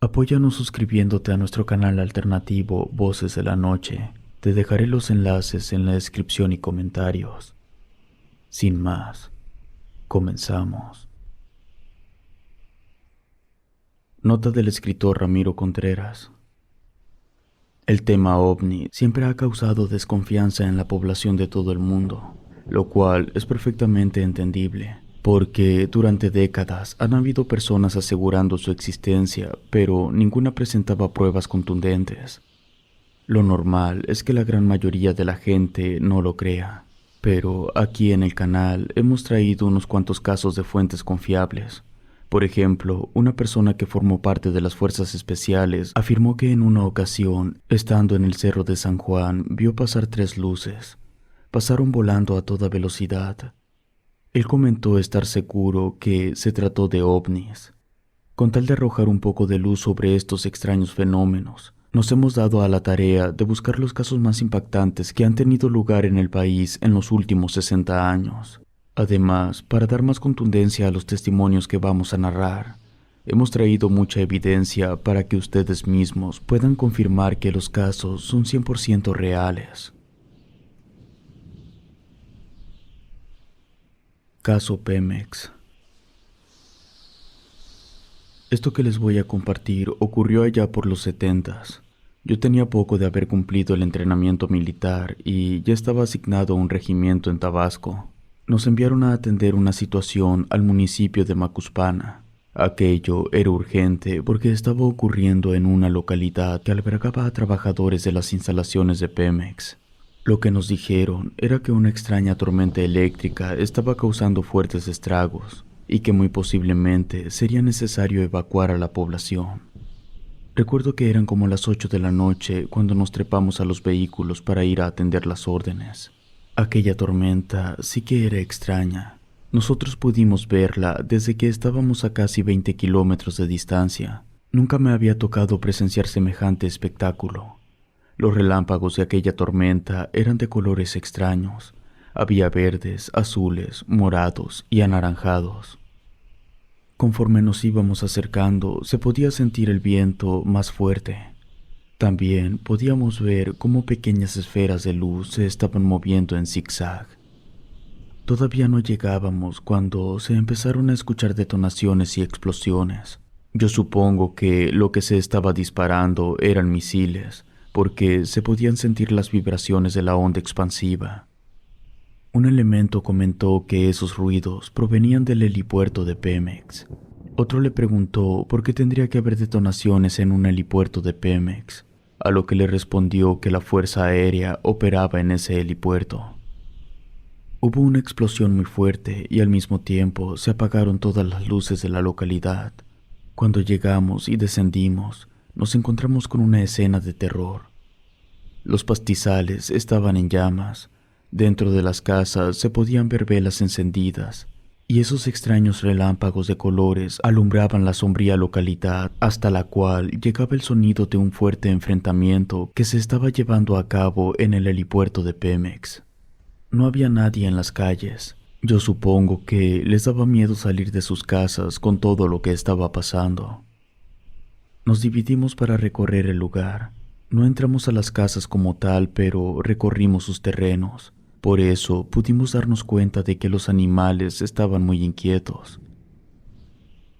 Apóyanos suscribiéndote a nuestro canal alternativo Voces de la Noche. Te dejaré los enlaces en la descripción y comentarios. Sin más, comenzamos. Nota del escritor Ramiro Contreras. El tema ovni siempre ha causado desconfianza en la población de todo el mundo, lo cual es perfectamente entendible, porque durante décadas han habido personas asegurando su existencia, pero ninguna presentaba pruebas contundentes. Lo normal es que la gran mayoría de la gente no lo crea, pero aquí en el canal hemos traído unos cuantos casos de fuentes confiables. Por ejemplo, una persona que formó parte de las fuerzas especiales afirmó que en una ocasión, estando en el Cerro de San Juan, vio pasar 3 luces. Pasaron volando a toda velocidad. Él comentó estar seguro que se trató de ovnis. Con tal de arrojar un poco de luz sobre estos extraños fenómenos, nos hemos dado a la tarea de buscar los casos más impactantes que han tenido lugar en el país en los últimos 60 años. Además, para dar más contundencia a los testimonios que vamos a narrar, hemos traído mucha evidencia para que ustedes mismos puedan confirmar que los casos son 100% reales. Caso Pemex. Esto que les voy a compartir ocurrió allá por los 70s. Yo tenía poco de haber cumplido el entrenamiento militar y ya estaba asignado a un regimiento en Tabasco. Nos enviaron a atender una situación al municipio de Macuspana. Aquello era urgente porque estaba ocurriendo en una localidad que albergaba a trabajadores de las instalaciones de Pemex. Lo que nos dijeron era que una extraña tormenta eléctrica estaba causando fuertes estragos y que muy posiblemente sería necesario evacuar a la población. Recuerdo que eran como las 8 de la noche cuando nos trepamos a los vehículos para ir a atender las órdenes. Aquella tormenta sí que era extraña. Nosotros pudimos verla desde que estábamos a casi 20 kilómetros de distancia. Nunca me había tocado presenciar semejante espectáculo. Los relámpagos de aquella tormenta eran de colores extraños. Había verdes, azules, morados y anaranjados. Conforme nos íbamos acercando, se podía sentir el viento más fuerte. También podíamos ver cómo pequeñas esferas de luz se estaban moviendo en zigzag. Todavía no llegábamos cuando se empezaron a escuchar detonaciones y explosiones. Yo supongo que lo que se estaba disparando eran misiles, porque se podían sentir las vibraciones de la onda expansiva. Un elemento comentó que esos ruidos provenían del helipuerto de Pemex. Otro le preguntó por qué tendría que haber detonaciones en un helipuerto de Pemex, a lo que le respondió que la Fuerza Aérea operaba en ese helipuerto. Hubo una explosión muy fuerte y al mismo tiempo se apagaron todas las luces de la localidad. Cuando llegamos y descendimos, nos encontramos con una escena de terror. Los pastizales estaban en llamas. Dentro de las casas se podían ver velas encendidas, y esos extraños relámpagos de colores alumbraban la sombría localidad hasta la cual llegaba el sonido de un fuerte enfrentamiento que se estaba llevando a cabo en el helipuerto de Pemex. No había nadie en las calles. Yo supongo que les daba miedo salir de sus casas con todo lo que estaba pasando. Nos dividimos para recorrer el lugar. No entramos a las casas como tal, pero recorrimos sus terrenos. Por eso pudimos darnos cuenta de que los animales estaban muy inquietos.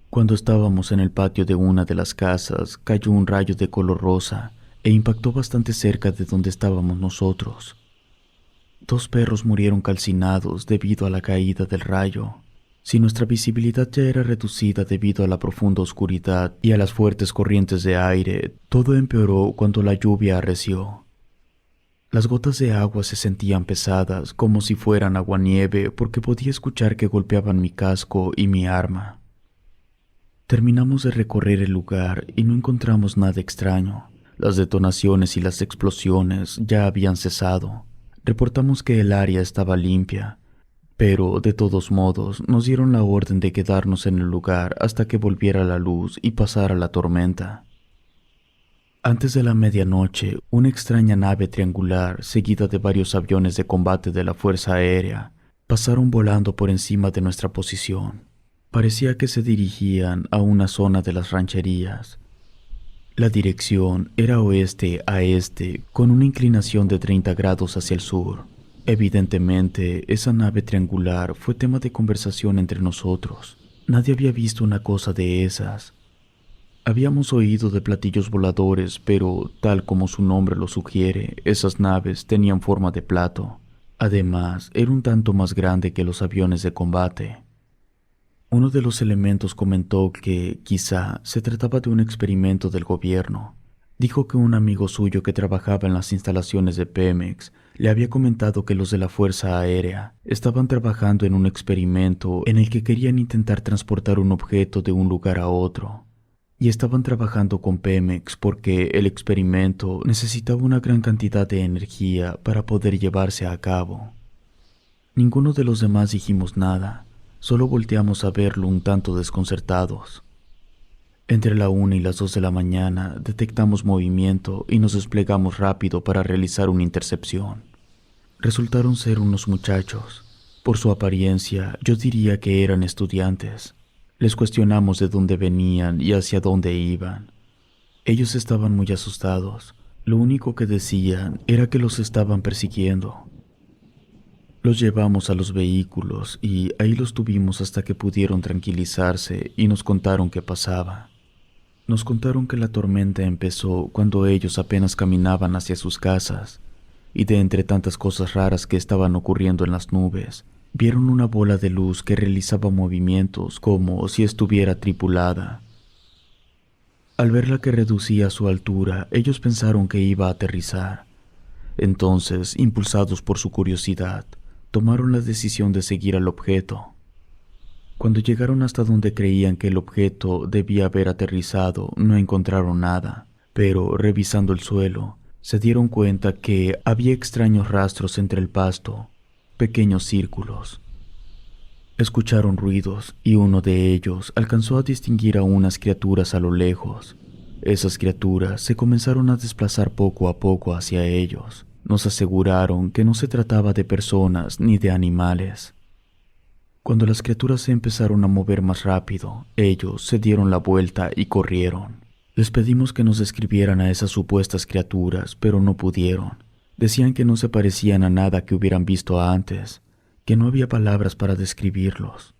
Cuando estábamos en el patio de una de las casas, cayó un rayo de color rosa e impactó bastante cerca de donde estábamos nosotros. 2 perros murieron calcinados debido a la caída del rayo. Si nuestra visibilidad ya era reducida debido a la profunda oscuridad y a las fuertes corrientes de aire, todo empeoró cuando la lluvia arreció. Las gotas de agua se sentían pesadas, como si fueran aguanieve, porque podía escuchar que golpeaban mi casco y mi arma. Terminamos de recorrer el lugar y no encontramos nada extraño. Las detonaciones y las explosiones ya habían cesado. Reportamos que el área estaba limpia, pero de todos modos nos dieron la orden de quedarnos en el lugar hasta que volviera la luz y pasara la tormenta. Antes de la medianoche, una extraña nave triangular, seguida de varios aviones de combate de la Fuerza Aérea, pasaron volando por encima de nuestra posición. Parecía que se dirigían a una zona de las rancherías. La dirección era oeste a este, con una inclinación de 30 grados hacia el sur. Evidentemente, esa nave triangular fue tema de conversación entre nosotros. Nadie había visto una cosa de esas. Habíamos oído de platillos voladores, pero, tal como su nombre lo sugiere, esas naves tenían forma de plato. Además, era un tanto más grande que los aviones de combate. Uno de los elementos comentó que, quizá, se trataba de un experimento del gobierno. Dijo que un amigo suyo que trabajaba en las instalaciones de Pemex le había comentado que los de la Fuerza Aérea estaban trabajando en un experimento en el que querían intentar transportar un objeto de un lugar a otro. Y estaban trabajando con Pemex porque el experimento necesitaba una gran cantidad de energía para poder llevarse a cabo. Ninguno de los demás dijimos nada, solo volteamos a verlo un tanto desconcertados. Entre la 1 y las 2 de la mañana detectamos movimiento y nos desplegamos rápido para realizar una intercepción. Resultaron ser unos muchachos. Por su apariencia, yo diría que eran estudiantes. Les cuestionamos de dónde venían y hacia dónde iban. Ellos estaban muy asustados. Lo único que decían era que los estaban persiguiendo. Los llevamos a los vehículos y ahí los tuvimos hasta que pudieron tranquilizarse y nos contaron qué pasaba. Nos contaron que la tormenta empezó cuando ellos apenas caminaban hacia sus casas y de entre tantas cosas raras que estaban ocurriendo en las nubes, vieron una bola de luz que realizaba movimientos como si estuviera tripulada. Al ver la que reducía su altura, ellos pensaron que iba a aterrizar. Entonces, impulsados por su curiosidad, tomaron la decisión de seguir al objeto. Cuando llegaron hasta donde creían que el objeto debía haber aterrizado, no encontraron nada, pero revisando el suelo, se dieron cuenta que había extraños rastros entre el pasto, pequeños círculos. Escucharon ruidos y uno de ellos alcanzó a distinguir a unas criaturas a lo lejos. Esas criaturas se comenzaron a desplazar poco a poco hacia ellos. Nos aseguraron que no se trataba de personas ni de animales. Cuando las criaturas se empezaron a mover más rápido, ellos se dieron la vuelta y corrieron. Les pedimos que nos describieran a esas supuestas criaturas, pero no pudieron. Decían que no se parecían a nada que hubieran visto antes, que no había palabras para describirlos.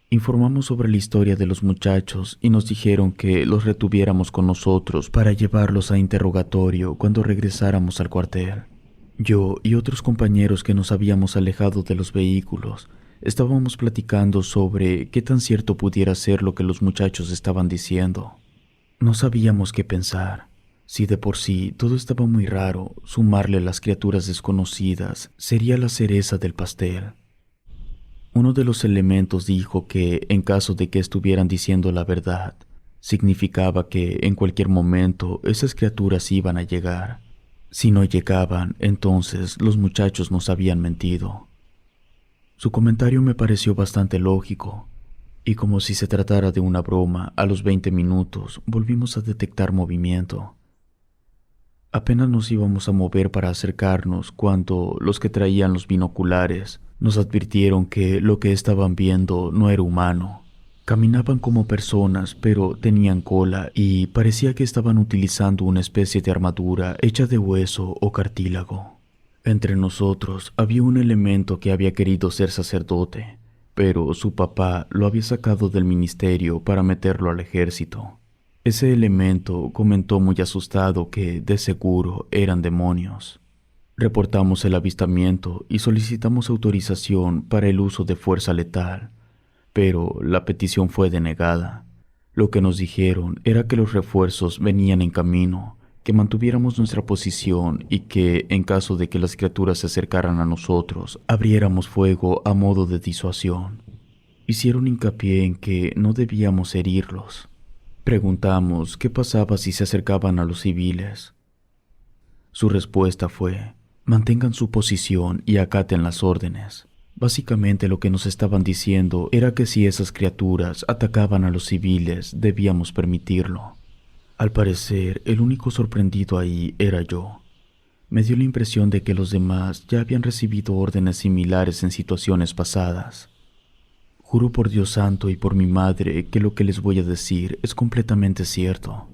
Informamos sobre la historia de los muchachos y nos dijeron que los retuviéramos con nosotros para llevarlos a interrogatorio cuando regresáramos al cuartel. Yo y otros compañeros que nos habíamos alejado de los vehículos estábamos platicando sobre qué tan cierto pudiera ser lo que los muchachos estaban diciendo. No sabíamos qué pensar. Si de por sí todo estaba muy raro, sumarle a las criaturas desconocidas sería la cereza del pastel. Uno de los elementos dijo que, en caso de que estuvieran diciendo la verdad, significaba que en cualquier momento esas criaturas iban a llegar. Si no llegaban, entonces los muchachos nos habían mentido. Su comentario me pareció bastante lógico, y como si se tratara de una broma, a los 20 minutos volvimos a detectar movimiento. Apenas nos íbamos a mover para acercarnos cuando los que traían los binoculares nos advirtieron que lo que estaban viendo no era humano. Caminaban como personas, pero tenían cola y parecía que estaban utilizando una especie de armadura hecha de hueso o cartílago. Entre nosotros había un elemento que había querido ser sacerdote, pero su papá lo había sacado del ministerio para meterlo al ejército. Ese elemento comentó muy asustado que, de seguro, eran demonios. Reportamos el avistamiento y solicitamos autorización para el uso de fuerza letal, pero la petición fue denegada. Lo que nos dijeron era que los refuerzos venían en camino, que mantuviéramos nuestra posición y que, en caso de que las criaturas se acercaran a nosotros, abriéramos fuego a modo de disuasión. Hicieron hincapié en que no debíamos herirlos. Preguntamos qué pasaba si se acercaban a los civiles. Su respuesta fue: mantengan su posición y acaten las órdenes. Básicamente lo que nos estaban diciendo era que si esas criaturas atacaban a los civiles, debíamos permitirlo. Al parecer, el único sorprendido ahí era yo. Me dio la impresión de que los demás ya habían recibido órdenes similares en situaciones pasadas. Juro por Dios santo y por mi madre que lo que les voy a decir es completamente cierto.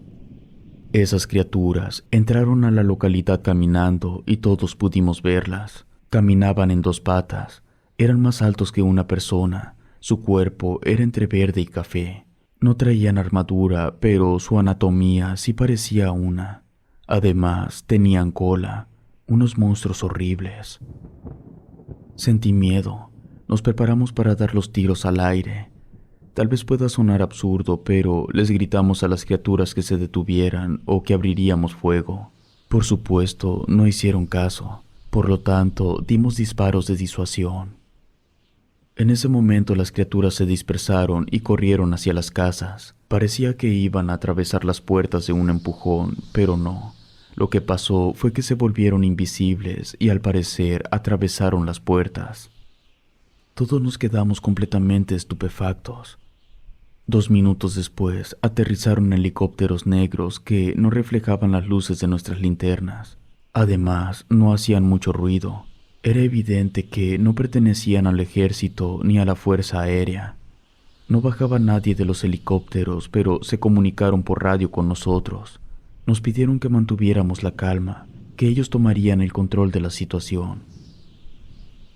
Esas criaturas entraron a la localidad caminando y todos pudimos verlas. Caminaban en dos patas, eran más altos que una persona, su cuerpo era entre verde y café. No traían armadura, pero su anatomía sí parecía una. Además, tenían cola, unos monstruos horribles. Sentí miedo. Nos preparamos para dar los tiros al aire. Tal vez pueda sonar absurdo, pero les gritamos a las criaturas que se detuvieran o que abriríamos fuego. Por supuesto, no hicieron caso. Por lo tanto, dimos disparos de disuasión. En ese momento las criaturas se dispersaron y corrieron hacia las casas. Parecía que iban a atravesar las puertas de un empujón, pero no. Lo que pasó fue que se volvieron invisibles y al parecer atravesaron las puertas. Todos nos quedamos completamente estupefactos. 2 minutos después aterrizaron helicópteros negros que no reflejaban las luces de nuestras linternas. Además, no hacían mucho ruido. Era evidente que no pertenecían al ejército ni a la fuerza aérea. No bajaba nadie de los helicópteros, pero se comunicaron por radio con nosotros. Nos pidieron que mantuviéramos la calma, que ellos tomarían el control de la situación.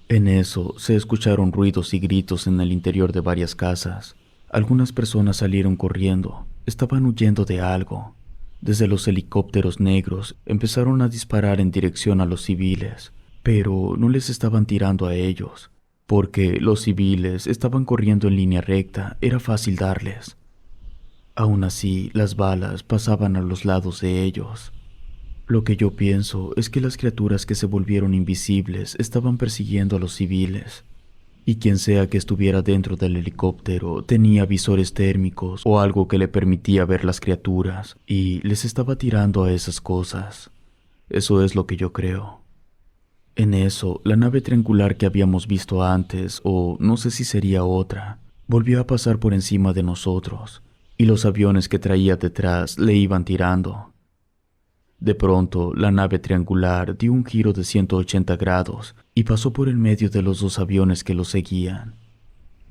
En eso se escucharon ruidos y gritos en el interior de varias casas. Algunas personas salieron corriendo, estaban huyendo de algo. Desde los helicópteros negros empezaron a disparar en dirección a los civiles, pero no les estaban tirando a ellos, porque los civiles estaban corriendo en línea recta, era fácil darles. Aún así, las balas pasaban a los lados de ellos. Lo que yo pienso es que las criaturas que se volvieron invisibles estaban persiguiendo a los civiles. Y quien sea que estuviera dentro del helicóptero tenía visores térmicos o algo que le permitía ver las criaturas y les estaba tirando a esas cosas. Eso es lo que yo creo. En eso, la nave triangular que habíamos visto antes, o no sé si sería otra, volvió a pasar por encima de nosotros y los aviones que traía detrás le iban tirando. De pronto, la nave triangular dio un giro de 180 grados y pasó por el medio de los 2 aviones que lo seguían.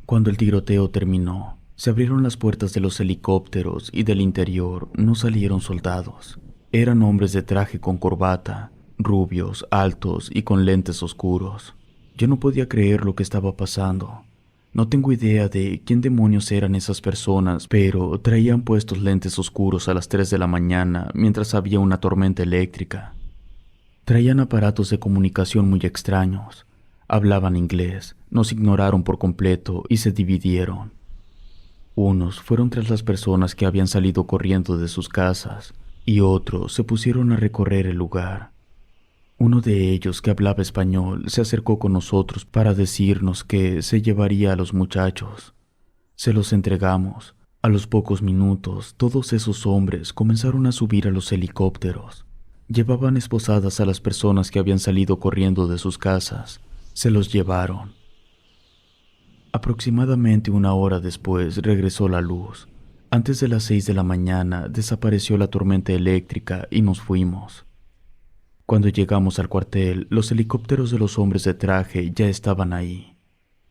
Cuando el tiroteo terminó, se abrieron las puertas de los helicópteros y del interior no salieron soldados. Eran hombres de traje con corbata, rubios, altos y con lentes oscuros. Yo no podía creer lo que estaba pasando. No tengo idea de quién demonios eran esas personas, pero traían puestos lentes oscuros a las 3 de la mañana mientras había una tormenta eléctrica. Traían aparatos de comunicación muy extraños. Hablaban inglés, nos ignoraron por completo y se dividieron. Unos fueron tras las personas que habían salido corriendo de sus casas y otros se pusieron a recorrer el lugar. Uno de ellos, que hablaba español, se acercó con nosotros para decirnos que se llevaría a los muchachos. Se los entregamos. A los pocos minutos, todos esos hombres comenzaron a subir a los helicópteros. Llevaban esposadas a las personas que habían salido corriendo de sus casas. Se los llevaron. Aproximadamente 1 hora después regresó la luz. Antes de las 6 de la mañana desapareció la tormenta eléctrica y nos fuimos. Cuando llegamos al cuartel, los helicópteros de los hombres de traje ya estaban ahí.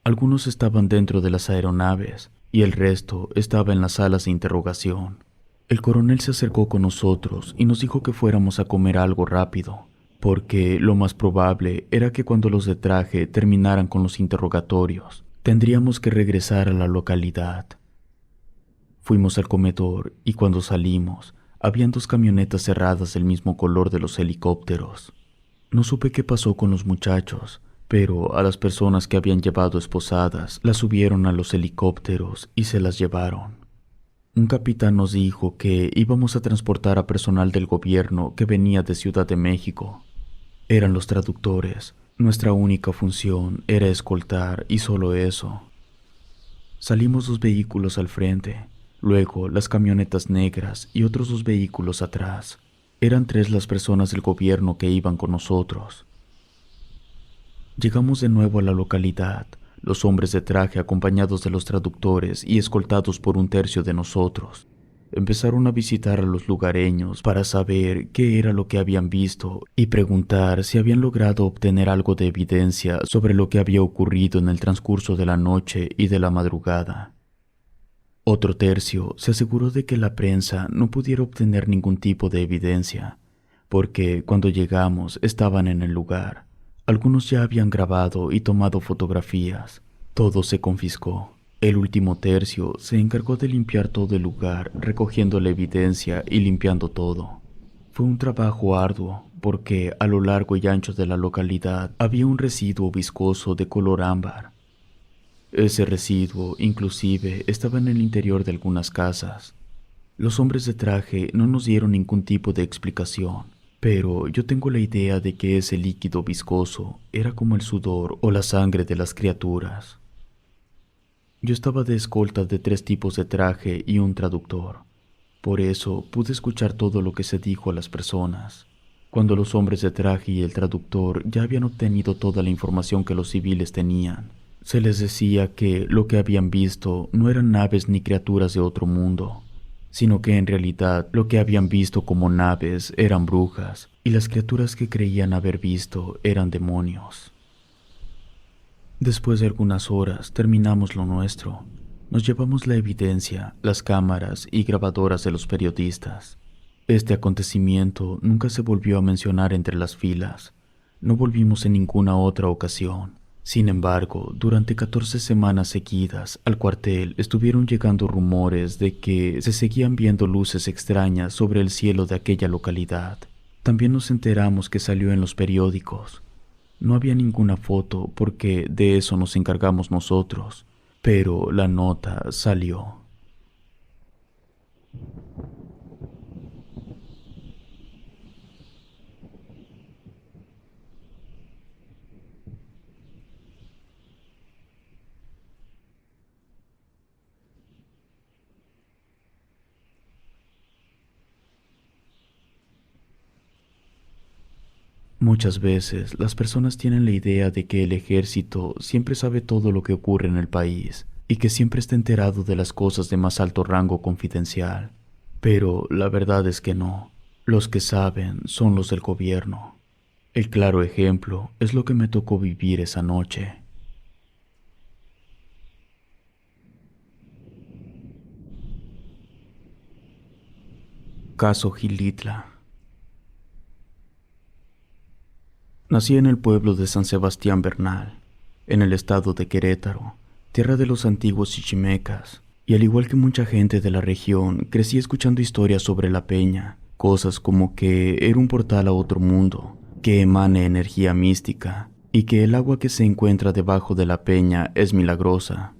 Algunos estaban dentro de las aeronaves y el resto estaba en las salas de interrogación. El coronel se acercó con nosotros y nos dijo que fuéramos a comer algo rápido, porque lo más probable era que cuando los de traje terminaran con los interrogatorios, tendríamos que regresar a la localidad. Fuimos al comedor y cuando salimos, habían 2 camionetas cerradas del mismo color de los helicópteros. No supe qué pasó con los muchachos, pero a las personas que habían llevado esposadas las subieron a los helicópteros y se las llevaron. Un capitán nos dijo que íbamos a transportar a personal del gobierno que venía de Ciudad de México. Eran los traductores. Nuestra única función era escoltar y solo eso. Salimos 2 vehículos al frente. Luego, las camionetas negras y otros 2 vehículos atrás. Eran 3 las personas del gobierno que iban con nosotros. Llegamos de nuevo a la localidad, los hombres de traje acompañados de los traductores y escoltados por 1/3 de nosotros. Empezaron a visitar a los lugareños para saber qué era lo que habían visto y preguntar si habían logrado obtener algo de evidencia sobre lo que había ocurrido en el transcurso de la noche y de la madrugada. Otro tercio se aseguró de que la prensa no pudiera obtener ningún tipo de evidencia, porque cuando llegamos estaban en el lugar. Algunos ya habían grabado y tomado fotografías. Todo se confiscó. El último tercio se encargó de limpiar todo el lugar, recogiendo la evidencia y limpiando todo. Fue un trabajo arduo, porque a lo largo y ancho de la localidad había un residuo viscoso de color ámbar. Ese residuo, inclusive, estaba en el interior de algunas casas. Los hombres de traje no nos dieron ningún tipo de explicación, pero yo tengo la idea de que ese líquido viscoso era como el sudor o la sangre de las criaturas. Yo estaba de escolta de 3 tipos de traje y un traductor. Por eso pude escuchar todo lo que se dijo a las personas. Cuando los hombres de traje y el traductor ya habían obtenido toda la información que los civiles tenían, se les decía que lo que habían visto no eran naves ni criaturas de otro mundo, sino que en realidad lo que habían visto como naves eran brujas y las criaturas que creían haber visto eran demonios. Después de algunas horas terminamos lo nuestro. Nos llevamos la evidencia, las cámaras y grabadoras de los periodistas. Este acontecimiento nunca se volvió a mencionar entre las filas. No volvimos en ninguna otra ocasión. Sin embargo, durante 14 semanas seguidas, al cuartel estuvieron llegando rumores de que se seguían viendo luces extrañas sobre el cielo de aquella localidad. También nos enteramos que salió en los periódicos. No había ninguna foto porque de eso nos encargamos nosotros, pero la nota salió. Muchas veces las personas tienen la idea de que el ejército siempre sabe todo lo que ocurre en el país y que siempre está enterado de las cosas de más alto rango confidencial. Pero la verdad es que no. Los que saben son los del gobierno. El claro ejemplo es lo que me tocó vivir esa noche. Caso Gilitla. Nací en el pueblo de San Sebastián Bernal, en el estado de Querétaro, tierra de los antiguos chichimecas, y al igual que mucha gente de la región, crecí escuchando historias sobre la peña, cosas como que era un portal a otro mundo, que emane energía mística, y que el agua que se encuentra debajo de la peña es milagrosa.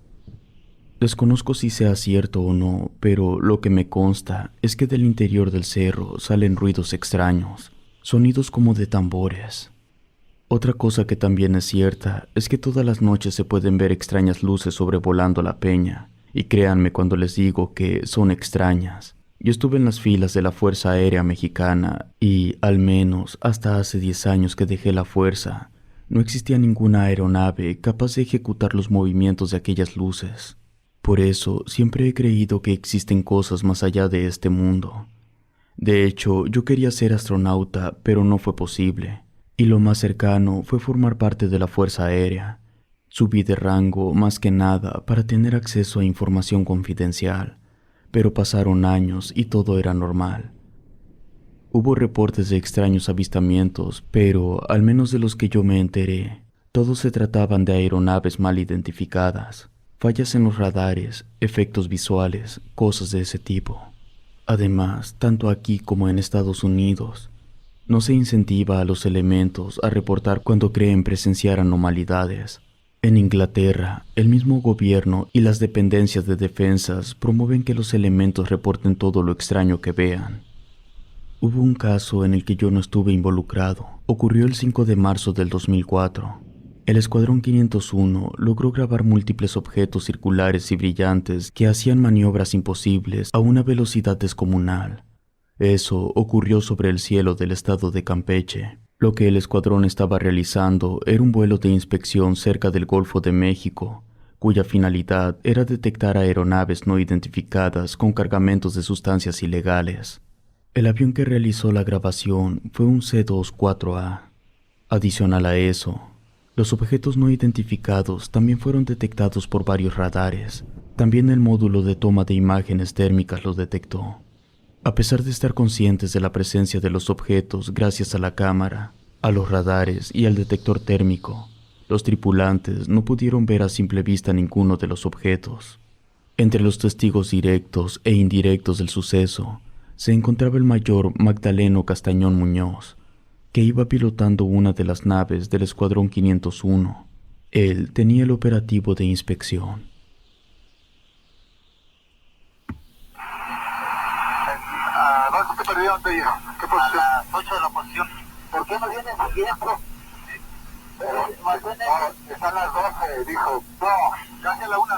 Desconozco si sea cierto o no, pero lo que me consta es que del interior del cerro salen ruidos extraños, sonidos como de tambores. Otra cosa que también es cierta es que todas las noches se pueden ver extrañas luces sobrevolando la peña, y créanme cuando les digo que son extrañas. Yo estuve en las filas de la Fuerza Aérea Mexicana y, al menos hasta hace 10 años que dejé la fuerza, no existía ninguna aeronave capaz de ejecutar los movimientos de aquellas luces. Por eso siempre he creído que existen cosas más allá de este mundo. De hecho, yo quería ser astronauta, pero no fue posible. Y lo más cercano fue formar parte de la Fuerza Aérea. Subí de rango más que nada para tener acceso a información confidencial, pero pasaron años y todo era normal. Hubo reportes de extraños avistamientos, pero al menos de los que yo me enteré, todos se trataban de aeronaves mal identificadas, fallas en los radares, efectos visuales, cosas de ese tipo. Además, tanto aquí como en Estados Unidos, no se incentiva a los elementos a reportar cuando creen presenciar anormalidades. En Inglaterra, el mismo gobierno y las dependencias de defensas promueven que los elementos reporten todo lo extraño que vean. Hubo un caso en el que yo no estuve involucrado. Ocurrió el 5 de marzo del 2004. El Escuadrón 501 logró grabar múltiples objetos circulares y brillantes que hacían maniobras imposibles a una velocidad descomunal. Eso ocurrió sobre el cielo del estado de Campeche. Lo que el escuadrón estaba realizando era un vuelo de inspección cerca del Golfo de México, cuya finalidad era detectar aeronaves no identificadas con cargamentos de sustancias ilegales. El avión que realizó la grabación fue un C-24A. Adicional a eso, Los objetos no identificados también fueron detectados por varios radares. También el módulo de toma de imágenes térmicas los detectó. A pesar de estar conscientes de la presencia de los objetos gracias a la cámara, a los radares y al detector térmico, los tripulantes no pudieron ver a simple vista ninguno de los objetos. Entre los testigos directos e indirectos del suceso se encontraba el mayor Magdaleno Castañón Muñoz, que iba pilotando una de las naves del Escuadrón 501. Él tenía el operativo de inspección. ¿Dónde se perdieron de ellos? ¿Qué posición? A las 8 de la posición. ¿Por qué no vienen siguiendo? Están las 12, dijo. No, casi a la 1.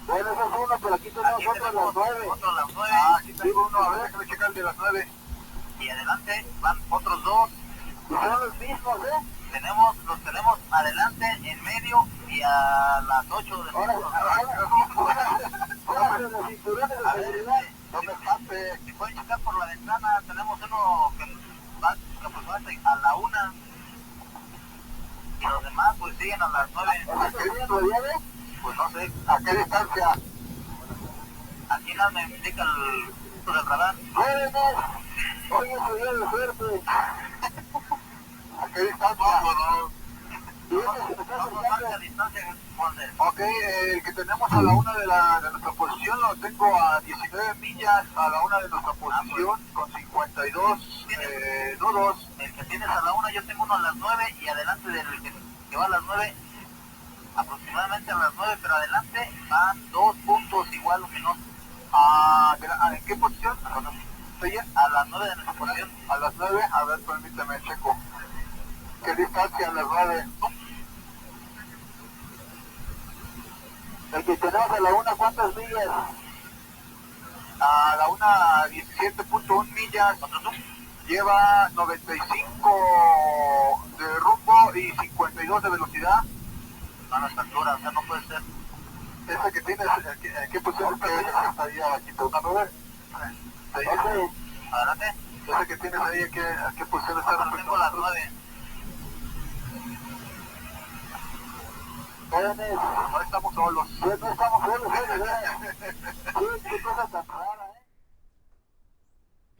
Bueno, eso es uno, pero aquí tenemos otro a las 9. Otro a las 9. Ah, aquí tengo uno, a ver, déjame checar el de las 9. Y adelante van otros dos. Y son los mismos, los tenemos adelante, en medio y a las 8 de la noche. No me escape. Si pueden checar por la ventana, tenemos uno que va aproximadamente a la 1. Y los demás pues siguen a las 9. ¿A qué día? Pues no sé. ¿A qué distancia? Aquí nada me indica el radar. Oye, soy yo de suerte. ¿A qué distancia? No marca distancia. Ok, el que tenemos a la 1 de nuestra posición lo tengo a 19 millas a la 1 de nuestra posición con 52 nudos. El que tienes a la 1 yo tengo uno a las 9 y adelante del que va a las 9, aproximadamente a las 9, pero adelante van 2 puntos igual luminosos. ¿En qué posición? A las 9 de nuestra posición. A las 9, a ver, permíteme, checo. ¿Qué distancia a las 9? El que tenemos a la 1, ¿cuántas millas? A la 1, 17.1 millas. Lleva 95 de rumbo y 52 de velocidad. A las alturas, o sea, no puede ser. Ese que tienes, ¿qué posición está ahí aquí? ¿Una 9? Adelante. Ese que tienes ahí, ¿a qué posición está? Yo tengo las 9. No estamos solos. No estamos solos, qué cosa tan rara,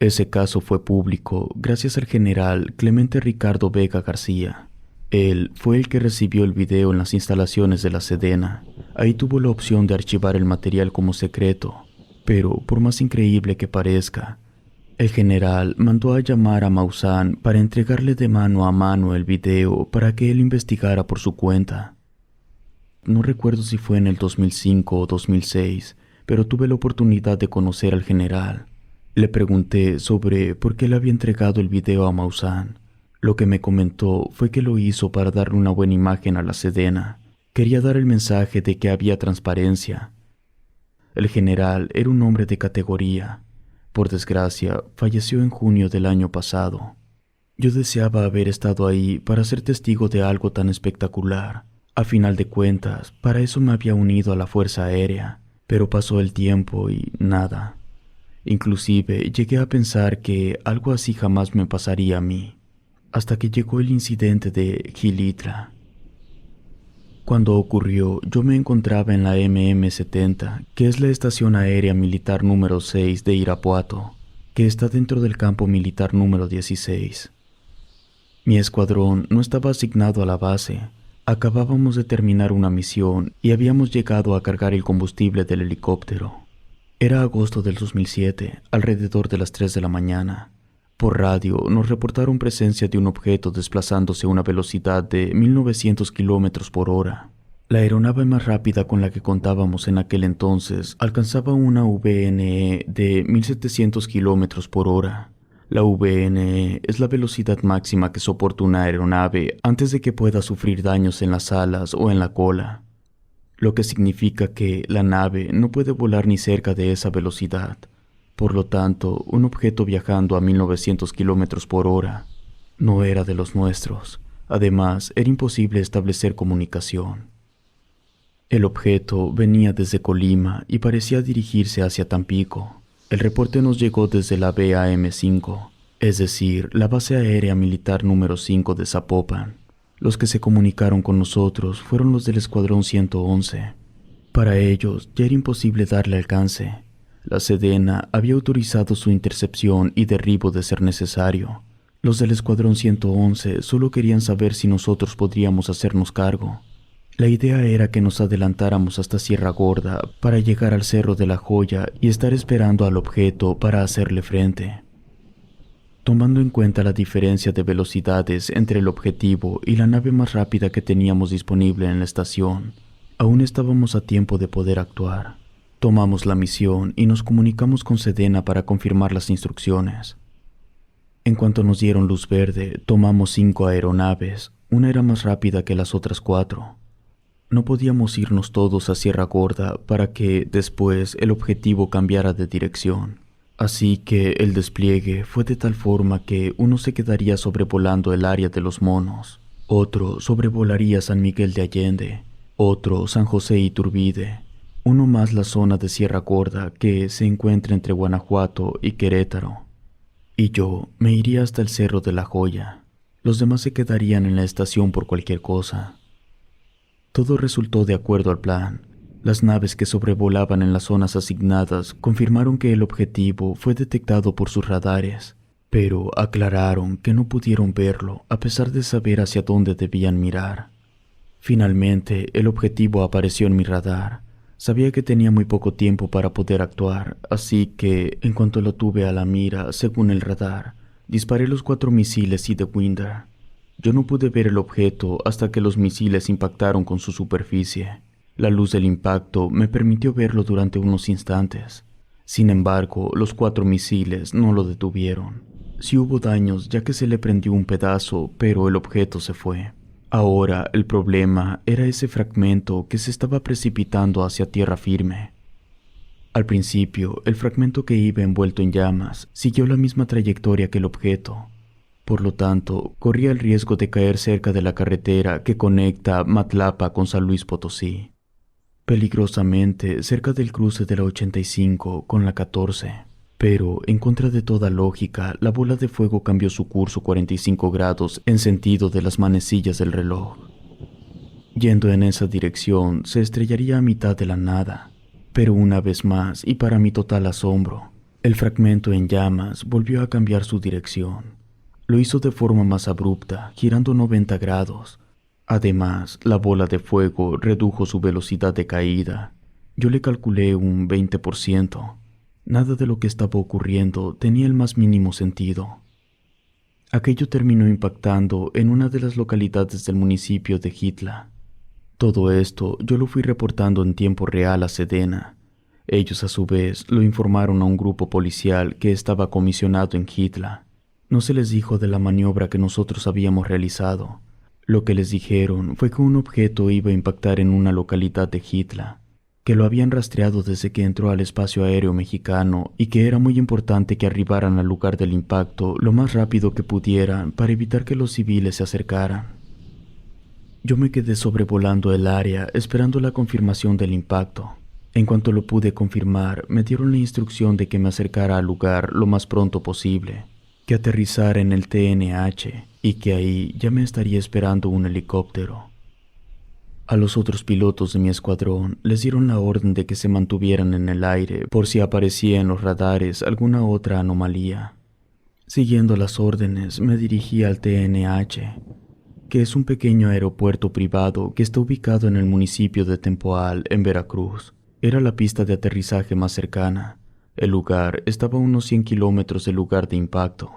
Ese caso fue público gracias al general Clemente Ricardo Vega García. Él fue el que recibió el video en las instalaciones de la Sedena. Ahí tuvo la opción de archivar el material como secreto, pero por más increíble que parezca, el general mandó a llamar a Maussan para entregarle de mano a mano el video para que él investigara por su cuenta. No recuerdo si fue en el 2005 o 2006, pero tuve la oportunidad de conocer al general. Le pregunté sobre por qué le había entregado el video a Maussan. Lo que me comentó fue que lo hizo para darle una buena imagen a la Sedena. Quería dar el mensaje de que había transparencia. El general era un hombre de categoría. Por desgracia, falleció en junio del año pasado. Yo deseaba haber estado ahí para ser testigo de algo tan espectacular. A final de cuentas, para eso me había unido a la Fuerza Aérea, pero pasó el tiempo y nada. Inclusive llegué a pensar que algo así jamás me pasaría a mí, hasta que llegó el incidente de Gilitra. Cuando ocurrió, yo me encontraba en la MM-70, que es la estación aérea militar número 6 de Irapuato, que está dentro del campo militar número 16. Mi escuadrón no estaba asignado a la base. Acabábamos de terminar una misión y habíamos llegado a cargar el combustible del helicóptero. Era agosto del 2007, alrededor de las 3 de la mañana. Por radio nos reportaron presencia de un objeto desplazándose a una velocidad de 1900 kilómetros por hora. La aeronave más rápida con la que contábamos en aquel entonces alcanzaba una VNE de 1700 kilómetros por hora. La VNE es la velocidad máxima que soporta una aeronave antes de que pueda sufrir daños en las alas o en la cola, lo que significa que la nave no puede volar ni cerca de esa velocidad. Por lo tanto, un objeto viajando a 1900 kilómetros por hora no era de los nuestros. Además, era imposible establecer comunicación. El objeto venía desde Colima y parecía dirigirse hacia Tampico. El reporte nos llegó desde la BAM-5, es decir, la base aérea militar número 5 de Zapopan. Los que se comunicaron con nosotros fueron los del Escuadrón 111. Para ellos ya era imposible darle alcance. La Sedena había autorizado su intercepción y derribo de ser necesario. Los del Escuadrón 111 solo querían saber si nosotros podríamos hacernos cargo. La idea era que nos adelantáramos hasta Sierra Gorda para llegar al Cerro de la Joya y estar esperando al objeto para hacerle frente. Tomando en cuenta la diferencia de velocidades entre el objetivo y la nave más rápida que teníamos disponible en la estación, aún estábamos a tiempo de poder actuar. Tomamos la misión y nos comunicamos con Sedena para confirmar las instrucciones. En cuanto nos dieron luz verde, tomamos 5 aeronaves. Una era más rápida que las otras 4. No podíamos irnos todos a Sierra Gorda para que, después, el objetivo cambiara de dirección. Así que el despliegue fue de tal forma que uno se quedaría sobrevolando el área de Los Monos, otro sobrevolaría San Miguel de Allende, otro San José Iturbide, uno más la zona de Sierra Gorda que se encuentra entre Guanajuato y Querétaro. Y yo me iría hasta el Cerro de la Joya. Los demás se quedarían en la estación por cualquier cosa. Todo resultó de acuerdo al plan. Las naves que sobrevolaban en las zonas asignadas confirmaron que el objetivo fue detectado por sus radares, pero aclararon que no pudieron verlo a pesar de saber hacia dónde debían mirar. Finalmente, el objetivo apareció en mi radar. Sabía que tenía muy poco tiempo para poder actuar, así que, en cuanto lo tuve a la mira, según el radar, disparé los 4 misiles Sidewinder. Yo no pude ver el objeto hasta que los misiles impactaron con su superficie. La luz del impacto me permitió verlo durante unos instantes. Sin embargo, los 4 misiles no lo detuvieron. Sí hubo daños ya que se le prendió un pedazo, pero el objeto se fue. Ahora el problema era ese fragmento que se estaba precipitando hacia tierra firme. Al principio, el fragmento que iba envuelto en llamas siguió la misma trayectoria que el objeto. Por lo tanto, corría el riesgo de caer cerca de la carretera que conecta Matlapa con San Luis Potosí, peligrosamente cerca del cruce de la 85 con la 14. Pero, en contra de toda lógica, la bola de fuego cambió su curso 45 grados en sentido de las manecillas del reloj. Yendo en esa dirección, se estrellaría a mitad de la nada. Pero una vez más, y para mi total asombro, el fragmento en llamas volvió a cambiar su dirección. Lo hizo de forma más abrupta, girando 90 grados. Además, la bola de fuego redujo su velocidad de caída. Yo le calculé un 20%. Nada de lo que estaba ocurriendo tenía el más mínimo sentido. Aquello terminó impactando en una de las localidades del municipio de Jitla. Todo esto yo lo fui reportando en tiempo real a Sedena. Ellos a su vez lo informaron a un grupo policial que estaba comisionado en Jitla. No se les dijo de la maniobra que nosotros habíamos realizado. Lo que les dijeron fue que un objeto iba a impactar en una localidad de Jitla, que lo habían rastreado desde que entró al espacio aéreo mexicano y que era muy importante que arribaran al lugar del impacto lo más rápido que pudieran para evitar que los civiles se acercaran. Yo me quedé sobrevolando el área esperando la confirmación del impacto. En cuanto lo pude confirmar, me dieron la instrucción de que me acercara al lugar lo más pronto posible, que aterrizara en el TNH y que ahí ya me estaría esperando un helicóptero. A los otros pilotos de mi escuadrón les dieron la orden de que se mantuvieran en el aire por si aparecía en los radares alguna otra anomalía. Siguiendo las órdenes, me dirigí al TNH, que es un pequeño aeropuerto privado que está ubicado en el municipio de Tempoal, en Veracruz. Era la pista de aterrizaje más cercana. El lugar estaba a unos 100 kilómetros del lugar de impacto.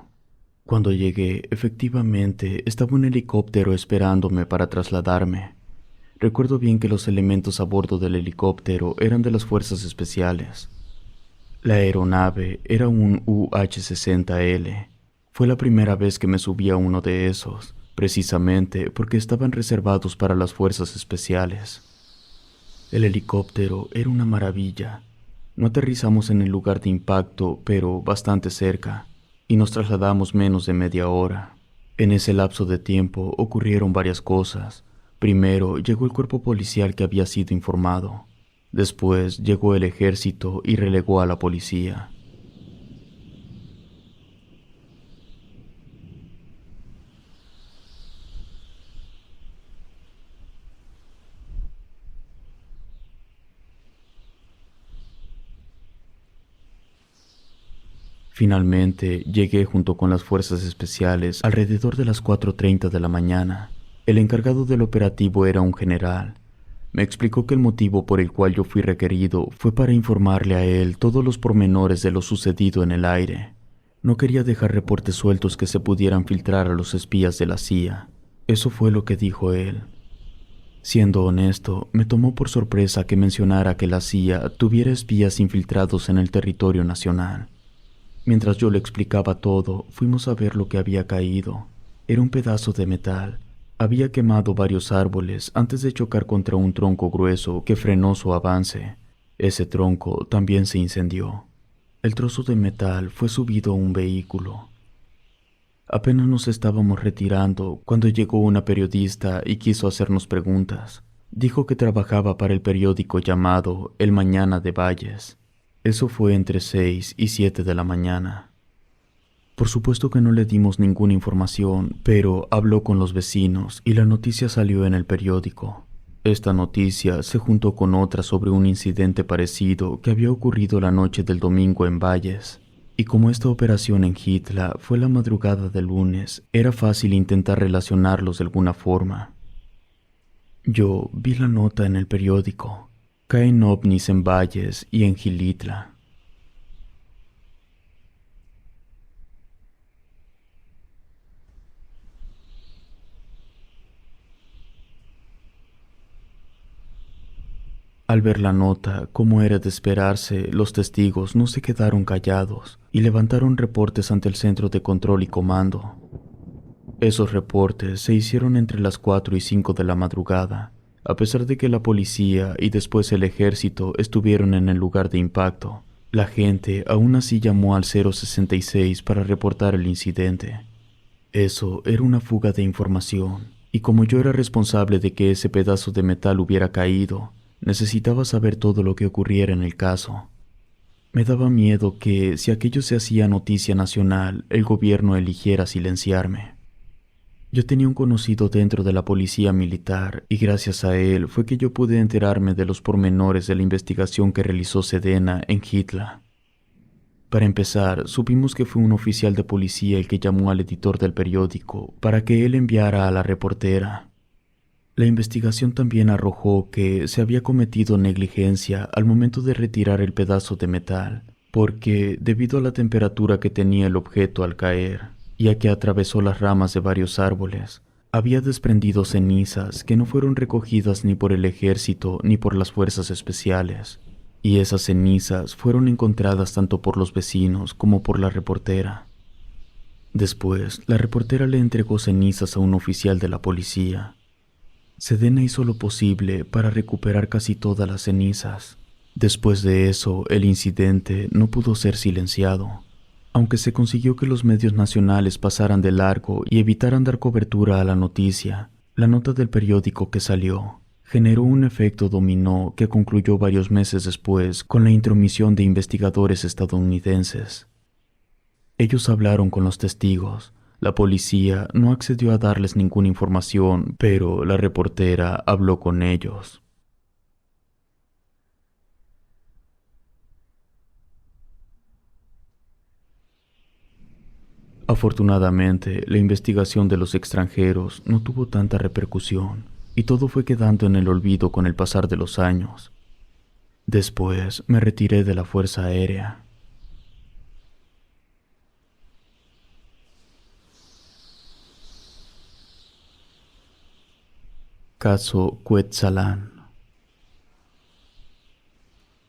Cuando llegué, efectivamente, estaba un helicóptero esperándome para trasladarme. Recuerdo bien que los elementos a bordo del helicóptero eran de las fuerzas especiales. La aeronave era un UH-60L. Fue la primera vez que me subí a uno de esos, precisamente porque estaban reservados para las fuerzas especiales. El helicóptero era una maravilla. No aterrizamos en el lugar de impacto, pero bastante cerca, y nos trasladamos menos de media hora. En ese lapso de tiempo ocurrieron varias cosas. Primero llegó el cuerpo policial que había sido informado. Después llegó el ejército y relegó a la policía. Finalmente llegué junto con las fuerzas especiales alrededor de las 4:30 de la mañana. El encargado del operativo era un general. Me explicó que el motivo por el cual yo fui requerido fue para informarle a él todos los pormenores de lo sucedido en el aire. No quería dejar reportes sueltos que se pudieran filtrar a los espías de la CIA. Eso fue lo que dijo él. Siendo honesto, me tomó por sorpresa que mencionara que la CIA tuviera espías infiltrados en el territorio nacional. Mientras yo le explicaba todo, fuimos a ver lo que había caído. Era un pedazo de metal. Había quemado varios árboles antes de chocar contra un tronco grueso que frenó su avance. Ese tronco también se incendió. El trozo de metal fue subido a un vehículo. Apenas nos estábamos retirando cuando llegó una periodista y quiso hacernos preguntas. Dijo que trabajaba para el periódico llamado El Mañana de Valles. Eso fue entre 6 y 7 de la mañana. Por supuesto que no le dimos ninguna información, pero habló con los vecinos y la noticia salió en el periódico. Esta noticia se juntó con otra sobre un incidente parecido que había ocurrido la noche del domingo en Valles. Y como esta operación en Hitla fue la madrugada del lunes, era fácil intentar relacionarlos de alguna forma. Yo vi la nota en el periódico. Caen ovnis en Valles y en Gilitla. Al ver la nota, como era de esperarse, los testigos no se quedaron callados y levantaron reportes ante el Centro de Control y Comando. Esos reportes se hicieron entre las 4 y 5 de la madrugada, a pesar de que la policía y después el ejército estuvieron en el lugar de impacto. La gente aún así llamó al 066 para reportar el incidente. Eso era una fuga de información, y como yo era responsable de que ese pedazo de metal hubiera caído, necesitaba saber todo lo que ocurriera en el caso. Me daba miedo que, si aquello se hacía noticia nacional, el gobierno eligiera silenciarme. Yo tenía un conocido dentro de la policía militar y gracias a él fue que yo pude enterarme de los pormenores de la investigación que realizó Sedena en Hitla. Para empezar, supimos que fue un oficial de policía el que llamó al editor del periódico para que él enviara a la reportera. La investigación también arrojó que se había cometido negligencia al momento de retirar el pedazo de metal, porque debido a la temperatura que tenía el objeto al caer, y a que atravesó las ramas de varios árboles, había desprendido cenizas que no fueron recogidas ni por el ejército ni por las fuerzas especiales, y esas cenizas fueron encontradas tanto por los vecinos como por la reportera. Después, la reportera le entregó cenizas a un oficial de la policía. Sedena hizo lo posible para recuperar casi todas las cenizas. Después de eso, el incidente no pudo ser silenciado. Aunque se consiguió que los medios nacionales pasaran de largo y evitaran dar cobertura a la noticia, la nota del periódico que salió generó un efecto dominó que concluyó varios meses después con la intromisión de investigadores estadounidenses. Ellos hablaron con los testigos. La policía no accedió a darles ninguna información, pero la reportera habló con ellos. Afortunadamente, la investigación de los extranjeros no tuvo tanta repercusión y todo fue quedando en el olvido con el pasar de los años. Después me retiré de la Fuerza Aérea. Caso Cuetzalan.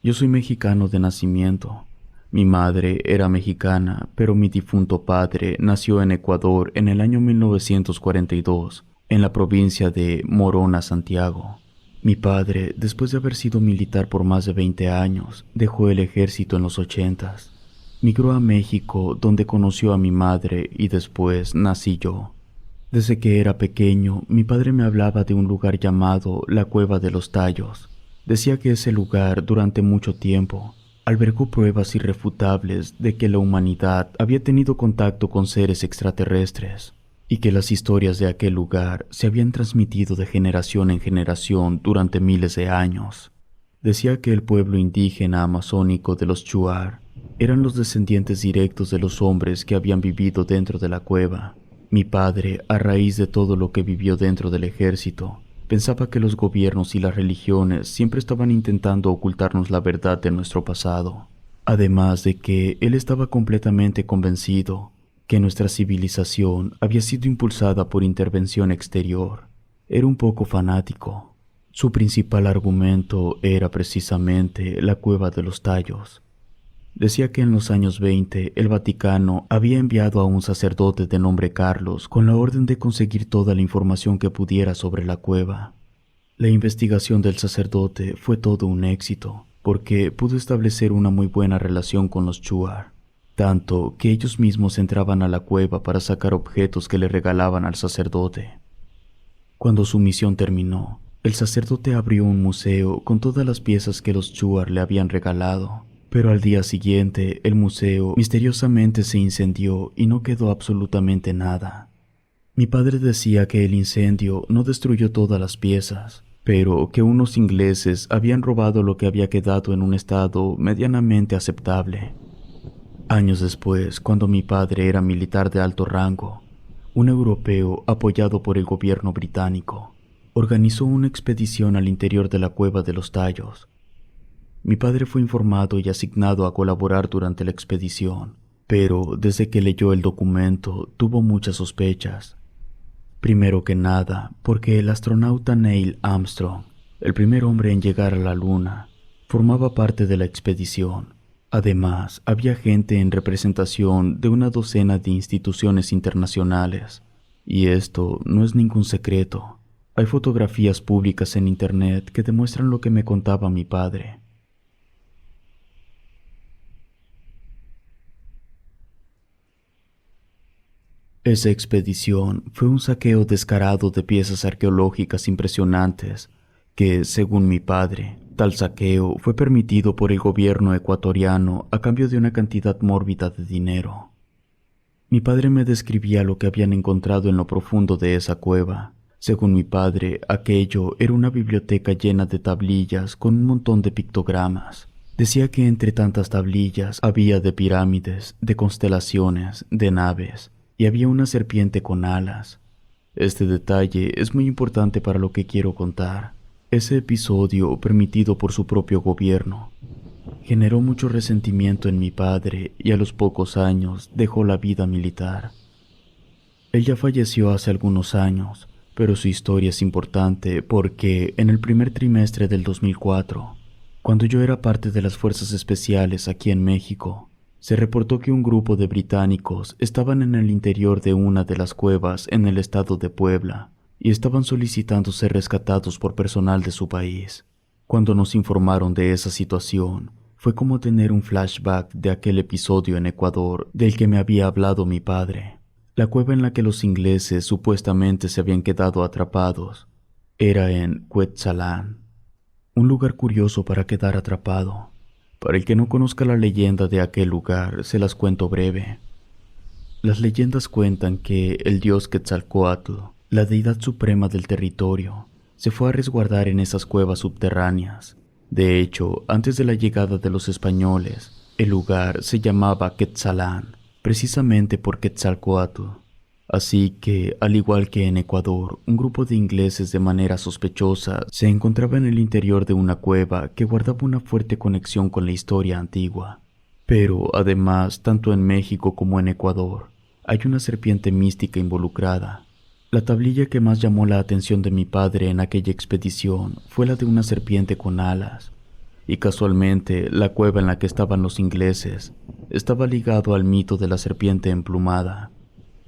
Yo soy mexicano de nacimiento. Mi madre era mexicana, pero mi difunto padre nació en Ecuador en el año 1942, en la provincia de Morona, Santiago. Mi padre, después de haber sido militar por más de 20 años, dejó el ejército en los 80s. Migró a México, donde conoció a mi madre y después nací yo. Desde que era pequeño, mi padre me hablaba de un lugar llamado la Cueva de los Tallos. Decía que ese lugar, durante mucho tiempo, albergó pruebas irrefutables de que la humanidad había tenido contacto con seres extraterrestres y que las historias de aquel lugar se habían transmitido de generación en generación durante miles de años. Decía que el pueblo indígena amazónico de los Shuar Eran los descendientes directos de los hombres que habían vivido dentro de la cueva. Mi padre, a raíz de todo lo que vivió dentro del ejército, pensaba que los gobiernos y las religiones siempre estaban intentando ocultarnos la verdad de nuestro pasado. Además de que él estaba completamente convencido que nuestra civilización había sido impulsada por intervención exterior. Era un poco fanático. Su principal argumento era precisamente la Cueva de los Tallos. Decía que en los años 20 el Vaticano había enviado a un sacerdote de nombre Carlos con la orden de conseguir toda la información que pudiera sobre la cueva. La investigación del sacerdote fue todo un éxito, porque pudo establecer una muy buena relación con los Shuar, tanto que ellos mismos entraban a la cueva para sacar objetos que le regalaban al sacerdote. Cuando su misión terminó, el sacerdote abrió un museo con todas las piezas que los Shuar le habían regalado. Pero al día siguiente, el museo misteriosamente se incendió y no quedó absolutamente nada. Mi padre decía que el incendio no destruyó todas las piezas, pero que unos ingleses habían robado lo que había quedado en un estado medianamente aceptable. Años después, cuando mi padre era militar de alto rango, un europeo apoyado por el gobierno británico organizó una expedición al interior de la Cueva de los Tallos. Mi padre fue informado y asignado a colaborar durante la expedición, pero desde que leyó el documento tuvo muchas sospechas. Primero que nada, porque el astronauta Neil Armstrong, el primer hombre en llegar a la Luna, formaba parte de la expedición. Además, había gente en representación de una docena de instituciones internacionales, y esto no es ningún secreto. Hay fotografías públicas en internet que demuestran lo que me contaba mi padre. Esa expedición fue un saqueo descarado de piezas arqueológicas impresionantes que, según mi padre, tal saqueo fue permitido por el gobierno ecuatoriano a cambio de una cantidad mórbida de dinero. Mi padre me describía lo que habían encontrado en lo profundo de esa cueva. Según mi padre, aquello era una biblioteca llena de tablillas con un montón de pictogramas. Decía que entre tantas tablillas había de pirámides, de constelaciones, de naves, y había una serpiente con alas. Este detalle es muy importante para lo que quiero contar. Ese episodio, permitido por su propio gobierno, generó mucho resentimiento en mi padre y a los pocos años dejó la vida militar. Él ya falleció hace algunos años, pero su historia es importante porque en el primer trimestre del 2004, cuando yo era parte de las fuerzas especiales aquí en México, se reportó que un grupo de británicos estaban en el interior de una de las cuevas en el estado de Puebla y estaban solicitando ser rescatados por personal de su país. Cuando nos informaron de esa situación, fue como tener un flashback de aquel episodio en Ecuador del que me había hablado mi padre. La cueva en la que los ingleses supuestamente se habían quedado atrapados era en Cuetzalan, un lugar curioso para quedar atrapado. Para el que no conozca la leyenda de aquel lugar, se las cuento breve. Las leyendas cuentan que el dios Quetzalcóatl, la deidad suprema del territorio, se fue a resguardar en esas cuevas subterráneas. De hecho, antes de la llegada de los españoles, el lugar se llamaba Quetzalán, precisamente por Quetzalcóatl. Así que, al igual que en Ecuador, un grupo de ingleses de manera sospechosa se encontraba en el interior de una cueva que guardaba una fuerte conexión con la historia antigua. Pero, además, tanto en México como en Ecuador, hay una serpiente mística involucrada. La tablilla que más llamó la atención de mi padre en aquella expedición fue la de una serpiente con alas. Y casualmente, la cueva en la que estaban los ingleses estaba ligado al mito de la serpiente emplumada.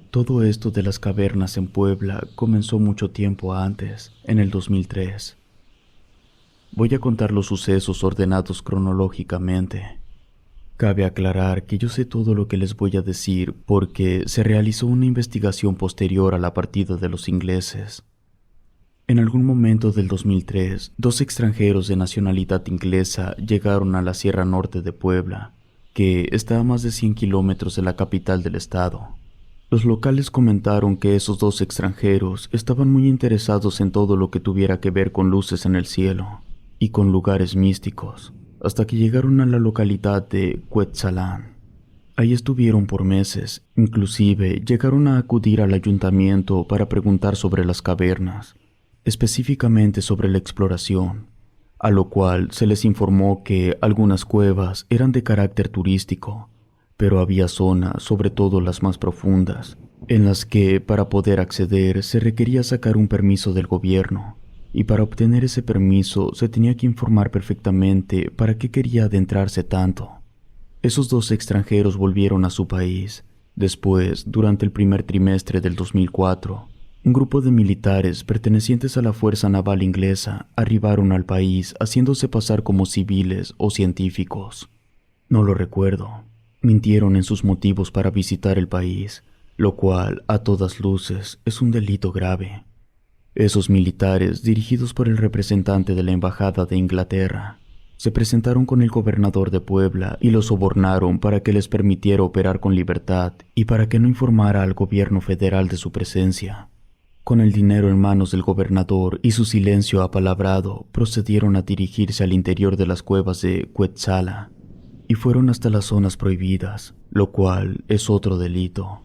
Todo esto de las cavernas en Puebla comenzó mucho tiempo antes, en el 2003. Voy a contar los sucesos ordenados cronológicamente. Cabe aclarar que yo sé todo lo que les voy a decir porque se realizó una investigación posterior a la partida de los ingleses. En algún momento del 2003, 2 extranjeros de nacionalidad inglesa llegaron a la Sierra Norte de Puebla, que está a más de 100 kilómetros de la capital del estado. Los locales comentaron que esos 2 extranjeros estaban muy interesados en todo lo que tuviera que ver con luces en el cielo y con lugares místicos, hasta que llegaron a la localidad de Cuetzalán. Ahí estuvieron por meses, inclusive llegaron a acudir al ayuntamiento para preguntar sobre las cavernas, específicamente sobre la exploración, a lo cual se les informó que algunas cuevas eran de carácter turístico, pero había zonas, sobre todo las más profundas, en las que para poder acceder se requería sacar un permiso del gobierno, y para obtener ese permiso se tenía que informar perfectamente para qué quería adentrarse tanto. Esos dos extranjeros volvieron a su país. Después, durante el primer trimestre del 2004, un grupo de militares pertenecientes a la Fuerza Naval Inglesa arribaron al país haciéndose pasar como civiles o científicos. No lo recuerdo. Mintieron en sus motivos para visitar el país, lo cual, a todas luces, es un delito grave. Esos militares, dirigidos por el representante de la Embajada de Inglaterra, se presentaron con el gobernador de Puebla y lo sobornaron para que les permitiera operar con libertad y para que no informara al gobierno federal de su presencia. Con el dinero en manos del gobernador y su silencio apalabrado, procedieron a dirigirse al interior de las cuevas de Cuetzala y fueron hasta las zonas prohibidas, lo cual es otro delito.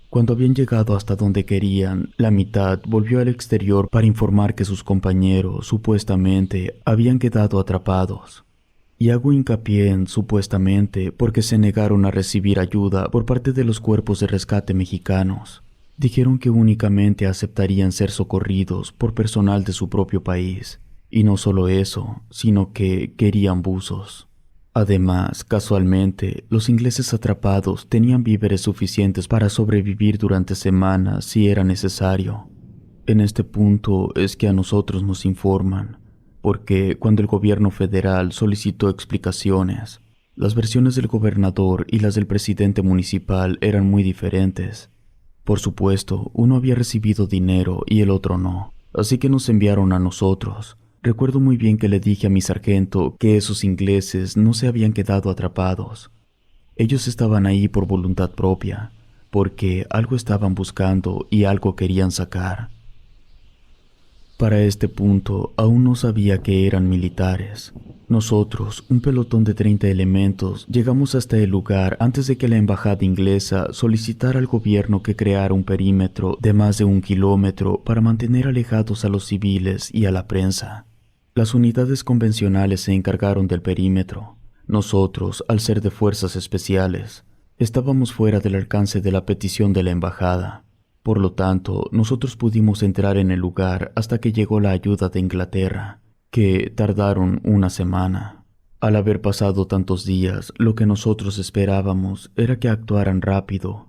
Cuando habían llegado hasta donde querían, la mitad volvió al exterior para informar que sus compañeros, supuestamente, habían quedado atrapados. Y hago hincapié en supuestamente porque se negaron a recibir ayuda por parte de los cuerpos de rescate mexicanos. Dijeron que únicamente aceptarían ser socorridos por personal de su propio país. Y no solo eso, sino que querían buzos. Además, casualmente, los ingleses atrapados tenían víveres suficientes para sobrevivir durante semanas si era necesario. En este punto es que a nosotros nos informan, porque cuando el gobierno federal solicitó explicaciones, las versiones del gobernador y las del presidente municipal eran muy diferentes. Por supuesto, uno había recibido dinero y el otro no, así que nos enviaron a nosotros. Recuerdo muy bien que le dije a mi sargento que esos ingleses no se habían quedado atrapados. Ellos estaban ahí por voluntad propia, porque algo estaban buscando y algo querían sacar. Para este punto, aún no sabía que eran militares. Nosotros, un pelotón de 30 elementos, llegamos hasta el lugar antes de que la embajada inglesa solicitara al gobierno que creara un perímetro de más de 1 kilómetro para mantener alejados a los civiles y a la prensa. Las unidades convencionales se encargaron del perímetro. Nosotros, al ser de fuerzas especiales, estábamos fuera del alcance de la petición de la embajada. Por lo tanto, nosotros pudimos entrar en el lugar hasta que llegó la ayuda de Inglaterra, que tardaron 1 semana. Al haber pasado tantos días, lo que nosotros esperábamos era que actuaran rápido.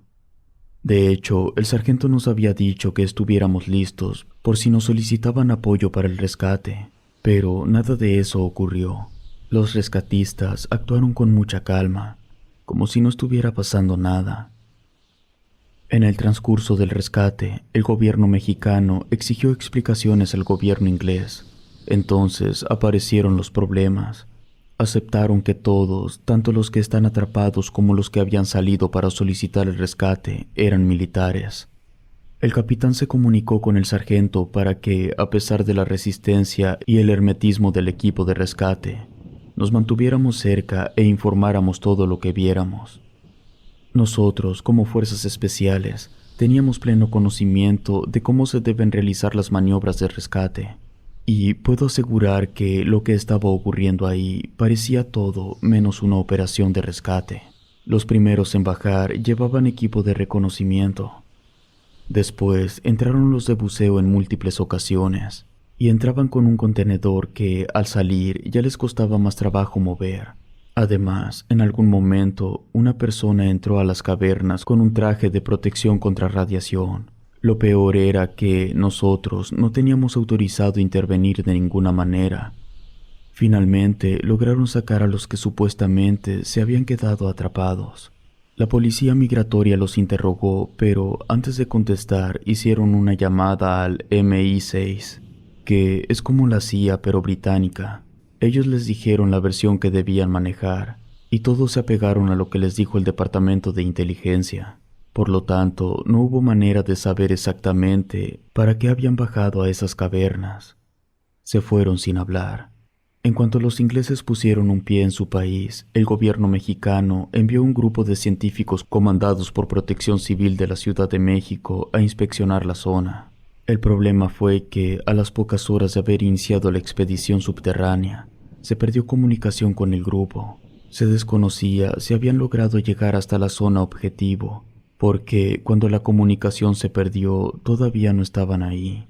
De hecho, el sargento nos había dicho que estuviéramos listos por si nos solicitaban apoyo para el rescate. Pero nada de eso ocurrió. Los rescatistas actuaron con mucha calma, como si no estuviera pasando nada. En el transcurso del rescate, el gobierno mexicano exigió explicaciones al gobierno inglés. Entonces aparecieron los problemas. Aceptaron que todos, tanto los que están atrapados como los que habían salido para solicitar el rescate, eran militares. El capitán se comunicó con el sargento para que, a pesar de la resistencia y el hermetismo del equipo de rescate, nos mantuviéramos cerca e informáramos todo lo que viéramos. Nosotros, como fuerzas especiales, teníamos pleno conocimiento de cómo se deben realizar las maniobras de rescate, y puedo asegurar que lo que estaba ocurriendo ahí parecía todo menos una operación de rescate. Los primeros en bajar llevaban equipo de reconocimiento. Después entraron los de buceo en múltiples ocasiones, y entraban con un contenedor que, al salir, ya les costaba más trabajo mover. Además, en algún momento, una persona entró a las cavernas con un traje de protección contra radiación. Lo peor era que nosotros no teníamos autorizado intervenir de ninguna manera. Finalmente, lograron sacar a los que supuestamente se habían quedado atrapados. La policía migratoria los interrogó, pero antes de contestar hicieron una llamada al MI6, que es como la CIA pero británica. Ellos les dijeron la versión que debían manejar, y todos se apegaron a lo que les dijo el departamento de inteligencia. Por lo tanto, no hubo manera de saber exactamente para qué habían bajado a esas cavernas. Se fueron sin hablar. En cuanto los ingleses pusieron un pie en su país, el gobierno mexicano envió un grupo de científicos comandados por Protección Civil de la Ciudad de México a inspeccionar la zona. El problema fue que, a las pocas horas de haber iniciado la expedición subterránea, se perdió comunicación con el grupo. Se desconocía si habían logrado llegar hasta la zona objetivo, porque cuando la comunicación se perdió, todavía no estaban ahí.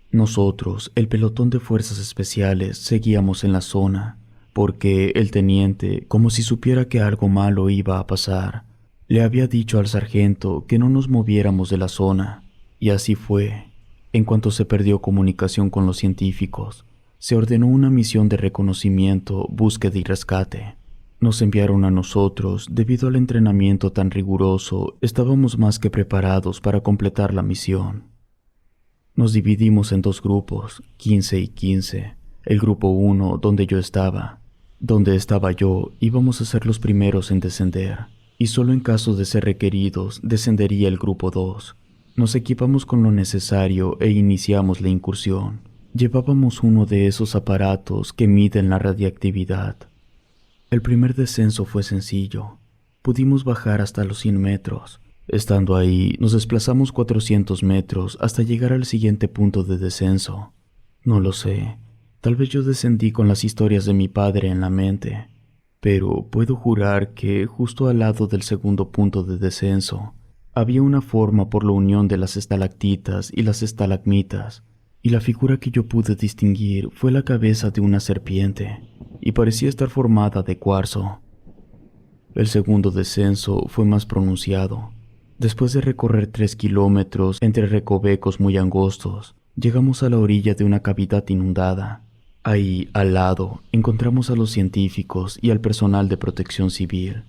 Nosotros, el pelotón de fuerzas especiales, seguíamos en la zona, porque el teniente, como si supiera que algo malo iba a pasar, le había dicho al sargento que no nos moviéramos de la zona, y así fue. En cuanto se perdió comunicación con los científicos, se ordenó una misión de reconocimiento, búsqueda y rescate. Nos enviaron a nosotros, debido al entrenamiento tan riguroso, estábamos más que preparados para completar la misión. Nos dividimos en 2 grupos, 15 y 15. El grupo 1, donde yo estaba. Donde estaba yo, íbamos a ser los primeros en descender, y solo en caso de ser requeridos, descendería el grupo 2. Nos equipamos con lo necesario e iniciamos la incursión. Llevábamos uno de esos aparatos que miden la radiactividad. El primer descenso fue sencillo. Pudimos bajar hasta los 100 metros. Estando ahí, nos desplazamos 400 metros hasta llegar al siguiente punto de descenso. No lo sé, tal vez yo descendí con las historias de mi padre en la mente, pero puedo jurar que justo al lado del segundo punto de descenso había una forma por la unión de las estalactitas y las estalagmitas, y la figura que yo pude distinguir fue la cabeza de una serpiente, y parecía estar formada de cuarzo. El segundo descenso fue más pronunciado. Después de recorrer 3 kilómetros entre recovecos muy angostos, llegamos a la orilla de una cavidad inundada. Ahí, al lado, encontramos a los científicos y al personal de Protección Civil.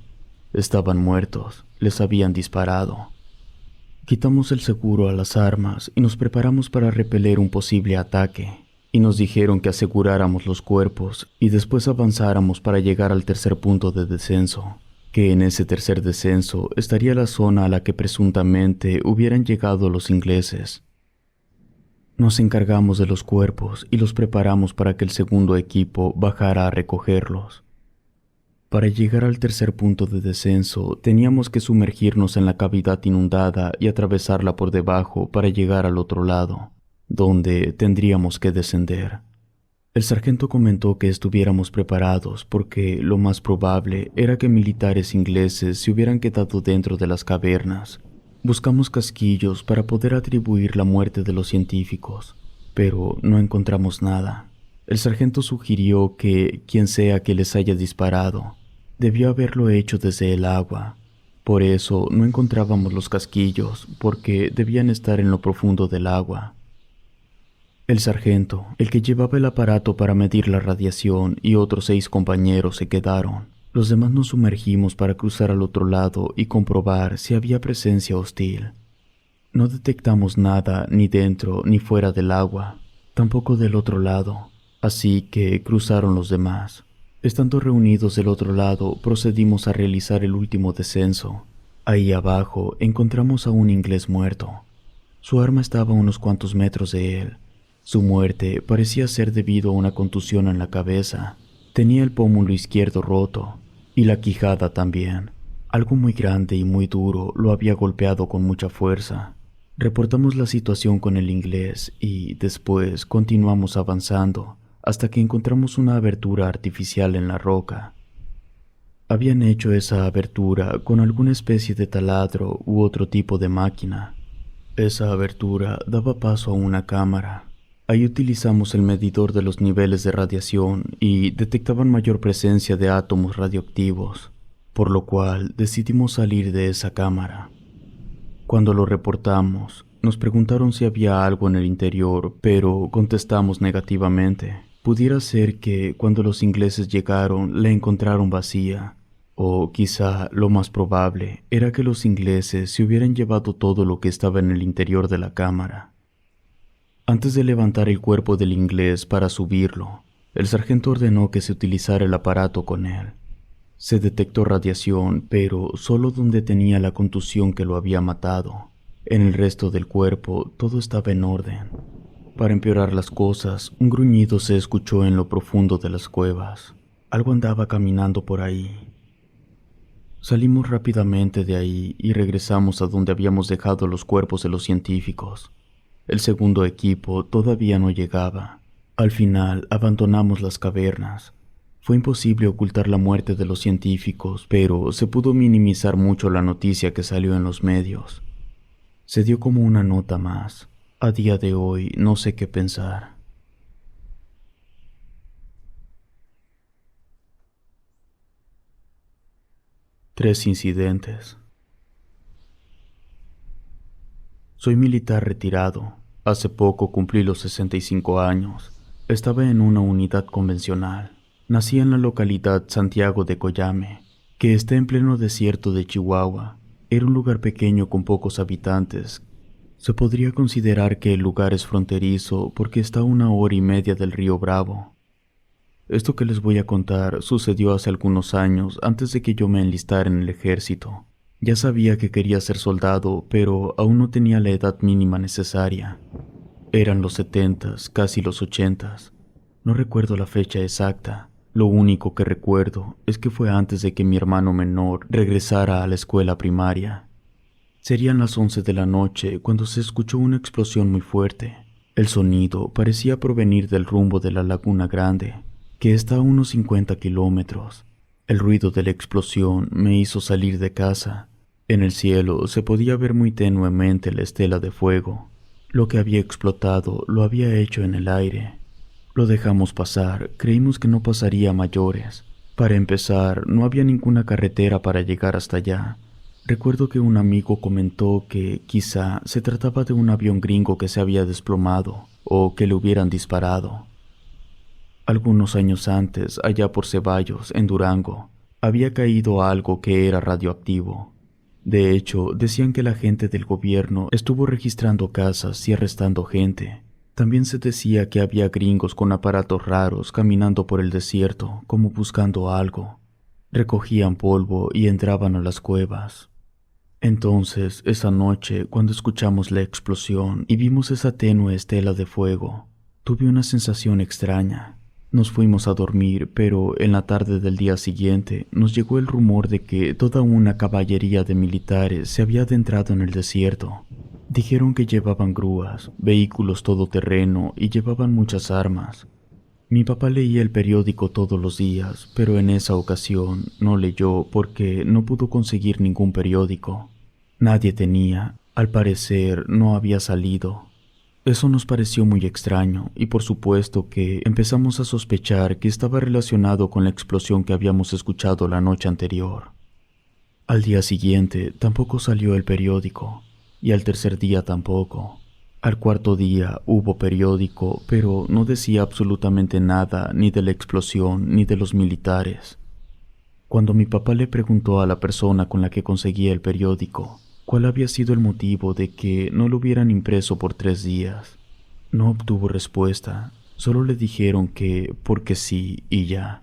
Estaban muertos, les habían disparado. Quitamos el seguro a las armas y nos preparamos para repeler un posible ataque, y nos dijeron que aseguráramos los cuerpos y después avanzáramos para llegar al tercer punto de descenso, que en ese tercer descenso estaría la zona a la que presuntamente hubieran llegado los ingleses. Nos encargamos de los cuerpos y los preparamos para que el segundo equipo bajara a recogerlos. Para llegar al tercer punto de descenso, teníamos que sumergirnos en la cavidad inundada y atravesarla por debajo para llegar al otro lado, donde tendríamos que descender. El sargento comentó que estuviéramos preparados porque lo más probable era que militares ingleses se hubieran quedado dentro de las cavernas. Buscamos casquillos para poder atribuir la muerte de los científicos, pero no encontramos nada. El sargento sugirió que quien sea que les haya disparado debió haberlo hecho desde el agua. Por eso no encontrábamos los casquillos, porque debían estar en lo profundo del agua. El sargento, el que llevaba el aparato para medir la radiación, y otros 6 compañeros se quedaron. Los demás nos sumergimos para cruzar al otro lado y comprobar si había presencia hostil. No detectamos nada ni dentro ni fuera del agua, tampoco del otro lado, así que cruzaron los demás. Estando reunidos del otro lado, procedimos a realizar el último descenso. Ahí abajo encontramos a un inglés muerto. Su arma estaba a unos cuantos metros de él. Su muerte parecía ser debido a una contusión en la cabeza. Tenía el pómulo izquierdo roto y la quijada también. Algo muy grande y muy duro lo había golpeado con mucha fuerza. Reportamos la situación con el inglés y después continuamos avanzando hasta que encontramos una abertura artificial en la roca. Habían hecho esa abertura con alguna especie de taladro u otro tipo de máquina. Esa abertura daba paso a una cámara. Ahí utilizamos el medidor de los niveles de radiación y detectaban mayor presencia de átomos radioactivos, por lo cual decidimos salir de esa cámara. Cuando lo reportamos, nos preguntaron si había algo en el interior, pero contestamos negativamente. Pudiera ser que cuando los ingleses llegaron la encontraron vacía, o quizá lo más probable era que los ingleses se hubieran llevado todo lo que estaba en el interior de la cámara. Antes de levantar el cuerpo del inglés para subirlo, el sargento ordenó que se utilizara el aparato con él. Se detectó radiación, pero solo donde tenía la contusión que lo había matado. En el resto del cuerpo todo estaba en orden. Para empeorar las cosas, un gruñido se escuchó en lo profundo de las cuevas. Algo andaba caminando por ahí. Salimos rápidamente de ahí y regresamos a donde habíamos dejado los cuerpos de los científicos. El segundo equipo todavía no llegaba. Al final abandonamos las cavernas. Fue imposible ocultar la muerte de los científicos, pero se pudo minimizar mucho la noticia que salió en los medios. Se dio como una nota más. A día de hoy no sé qué pensar. Tres incidentes. Soy militar retirado. Hace poco cumplí los 65 años. Estaba en una unidad convencional. Nací en la localidad Santiago de Coyame, que está en pleno desierto de Chihuahua. Era un lugar pequeño con pocos habitantes. Se podría considerar que el lugar es fronterizo porque está a 1 hora y media del río Bravo. Esto que les voy a contar sucedió hace algunos años antes de que yo me enlistara en el ejército. Ya sabía que quería ser soldado, pero aún no tenía la edad mínima necesaria. Eran los 70s, casi los 80s. No recuerdo la fecha exacta. Lo único que recuerdo es que fue antes de que mi hermano menor regresara a la escuela primaria. Serían las 11 de la noche cuando se escuchó una explosión muy fuerte. El sonido parecía provenir del rumbo de la Laguna Grande, que está a unos 50 kilómetros. El ruido de la explosión me hizo salir de casa. En el cielo se podía ver muy tenuemente la estela de fuego. Lo que había explotado lo había hecho en el aire. Lo dejamos pasar, creímos que no pasaría a mayores. Para empezar, no había ninguna carretera para llegar hasta allá. Recuerdo que un amigo comentó que quizá se trataba de un avión gringo que se había desplomado o que le hubieran disparado. Algunos años antes, allá por Ceballos, en Durango, había caído algo que era radioactivo. De hecho, decían que la gente del gobierno estuvo registrando casas y arrestando gente. También se decía que había gringos con aparatos raros caminando por el desierto, como buscando algo. Recogían polvo y entraban a las cuevas. Entonces, esa noche, cuando escuchamos la explosión y vimos esa tenue estela de fuego, tuve una sensación extraña. Nos fuimos a dormir, pero en la tarde del día siguiente nos llegó el rumor de que toda una caballería de militares se había adentrado en el desierto. Dijeron que llevaban grúas, vehículos todoterreno y llevaban muchas armas. Mi papá leía el periódico todos los días, pero en esa ocasión no leyó porque no pudo conseguir ningún periódico. Nadie tenía, al parecer no había salido. Eso nos pareció muy extraño y por supuesto que empezamos a sospechar que estaba relacionado con la explosión que habíamos escuchado la noche anterior. Al día siguiente tampoco salió el periódico y al tercer día tampoco. Al cuarto día hubo periódico, pero no decía absolutamente nada ni de la explosión ni de los militares. Cuando mi papá le preguntó a la persona con la que conseguía el periódico cuál había sido el motivo de que no lo hubieran impreso por 3 días, no obtuvo respuesta, solo le dijeron que porque sí y ya.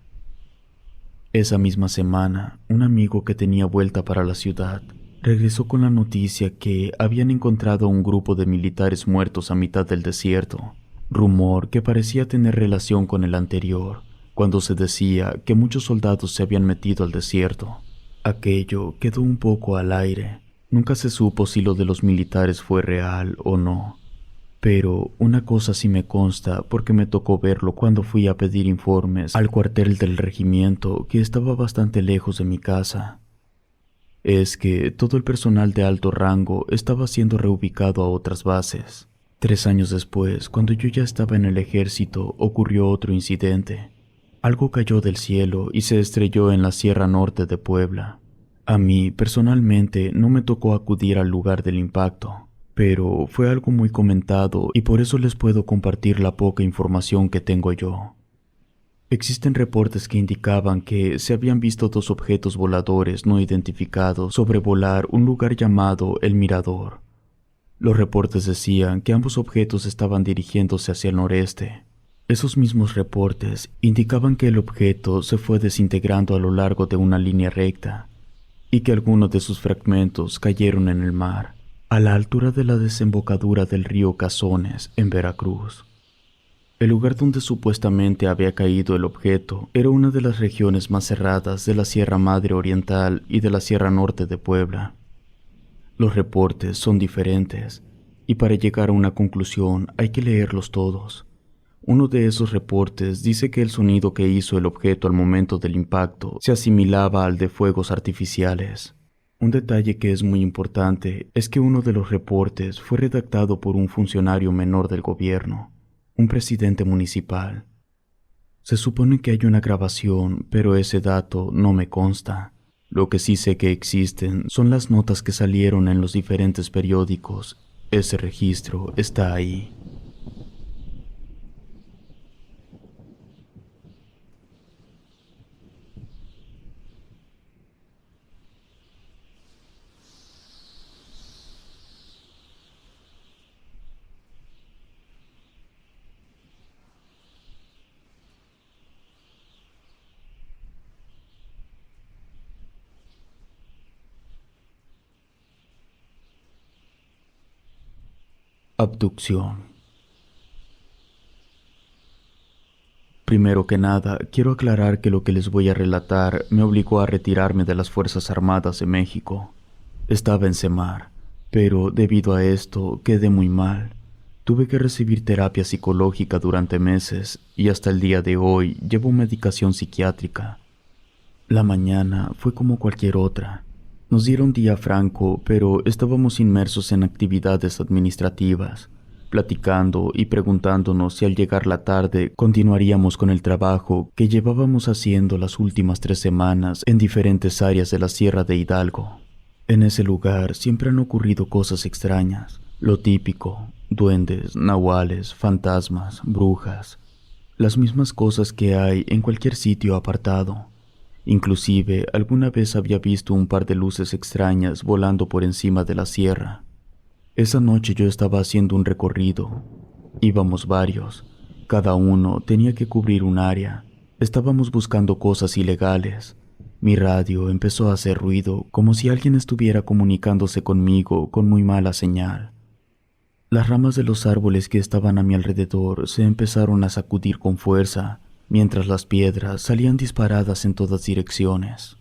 Esa misma semana, un amigo que tenía vuelta para la ciudad regresó con la noticia que habían encontrado a un grupo de militares muertos a mitad del desierto, rumor que parecía tener relación con el anterior, cuando se decía que muchos soldados se habían metido al desierto. Aquello quedó un poco al aire, nunca se supo si lo de los militares fue real o no, pero una cosa sí me consta porque me tocó verlo cuando fui a pedir informes al cuartel del regimiento que estaba bastante lejos de mi casa. Es que todo el personal de alto rango estaba siendo reubicado a otras bases. 3 años después, cuando yo ya estaba en el ejército, ocurrió otro incidente. Algo cayó del cielo y se estrelló en la Sierra Norte de Puebla. A mí, personalmente, no me tocó acudir al lugar del impacto, pero fue algo muy comentado y por eso les puedo compartir la poca información que tengo yo. Existen reportes que indicaban que se habían visto 2 objetos voladores no identificados sobrevolar un lugar llamado El Mirador. Los reportes decían que ambos objetos estaban dirigiéndose hacia el noreste. Esos mismos reportes indicaban que el objeto se fue desintegrando a lo largo de una línea recta y que algunos de sus fragmentos cayeron en el mar. a la altura de la desembocadura del río Cazones, en Veracruz. El lugar donde supuestamente había caído el objeto era una de las regiones más cerradas de la Sierra Madre Oriental y de la Sierra Norte de Puebla. Los reportes son diferentes, y para llegar a una conclusión hay que leerlos todos. Uno de esos reportes dice que el sonido que hizo el objeto al momento del impacto se asimilaba al de fuegos artificiales. Un detalle que es muy importante es que uno de los reportes fue redactado por un funcionario menor del gobierno, un presidente municipal. Se supone que hay una grabación, pero ese dato no me consta. Lo que sí sé que existen son las notas que salieron en los diferentes periódicos. Ese registro está ahí. Abducción. Primero que nada, quiero aclarar que lo que les voy a relatar me obligó a retirarme de las Fuerzas Armadas de México. Estaba en Semar, pero debido a esto quedé muy mal. Tuve que recibir terapia psicológica durante meses y hasta el día de hoy llevo medicación psiquiátrica. La mañana fue como cualquier otra. Nos dieron día franco, pero estábamos inmersos en actividades administrativas, platicando y preguntándonos si al llegar la tarde continuaríamos con el trabajo que llevábamos haciendo las últimas 3 semanas en diferentes áreas de la Sierra de Hidalgo. En ese lugar siempre han ocurrido cosas extrañas, lo típico, duendes, nahuales, fantasmas, brujas, las mismas cosas que hay en cualquier sitio apartado. Inclusive, alguna vez había visto un par de luces extrañas volando por encima de la sierra. Esa noche yo estaba haciendo un recorrido. Íbamos varios. Cada uno tenía que cubrir un área. Estábamos buscando cosas ilegales. Mi radio empezó a hacer ruido, como si alguien estuviera comunicándose conmigo con muy mala señal. Las ramas de los árboles que estaban a mi alrededor se empezaron a sacudir con fuerza, mientras las piedras salían disparadas en todas direcciones.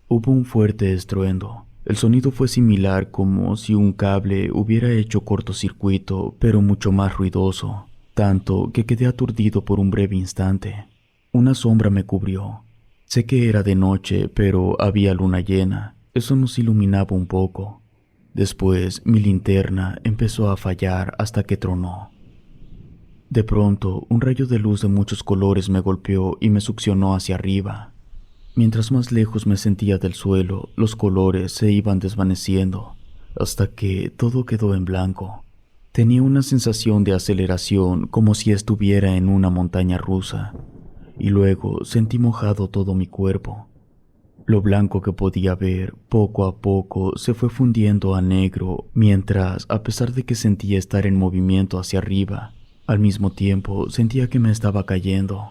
Hubo un fuerte estruendo. El sonido fue similar como si un cable hubiera hecho cortocircuito, pero mucho más ruidoso, tanto que quedé aturdido por un breve instante. Una sombra me cubrió. Sé que era de noche, pero había luna llena. Eso nos iluminaba un poco. Después, mi linterna empezó a fallar hasta que tronó. De pronto, un rayo de luz de muchos colores me golpeó y me succionó hacia arriba. Mientras más lejos me sentía del suelo, los colores se iban desvaneciendo, hasta que todo quedó en blanco. Tenía una sensación de aceleración como si estuviera en una montaña rusa, y luego sentí mojado todo mi cuerpo. Lo blanco que podía ver, poco a poco, se fue fundiendo a negro, mientras, a pesar de que sentía estar en movimiento hacia arriba, al mismo tiempo sentía que me estaba cayendo.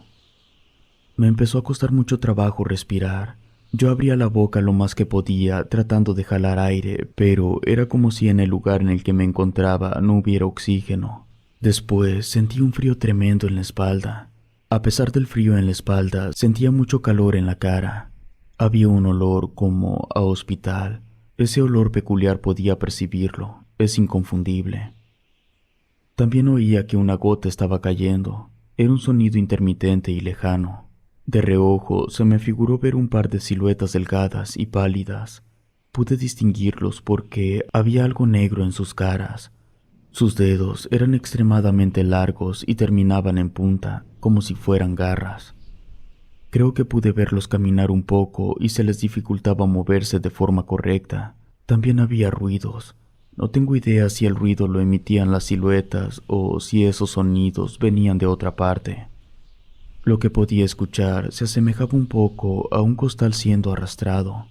Me empezó a costar mucho trabajo respirar. Yo abría la boca lo más que podía, tratando de jalar aire, pero era como si en el lugar en el que me encontraba no hubiera oxígeno. Después sentí un frío tremendo en la espalda. A pesar del frío en la espalda, sentía mucho calor en la cara. Había un olor como a hospital. Ese olor peculiar podía percibirlo. Es inconfundible. También oía que una gota estaba cayendo. Era un sonido intermitente y lejano. De reojo se me figuró ver un par de siluetas delgadas y pálidas. Pude distinguirlos porque había algo negro en sus caras. Sus dedos eran extremadamente largos y terminaban en punta, como si fueran garras. Creo que pude verlos caminar un poco y se les dificultaba moverse de forma correcta. También había ruidos. No tengo idea si el ruido lo emitían las siluetas o si esos sonidos venían de otra parte. Lo que podía escuchar se asemejaba un poco a un costal siendo arrastrado.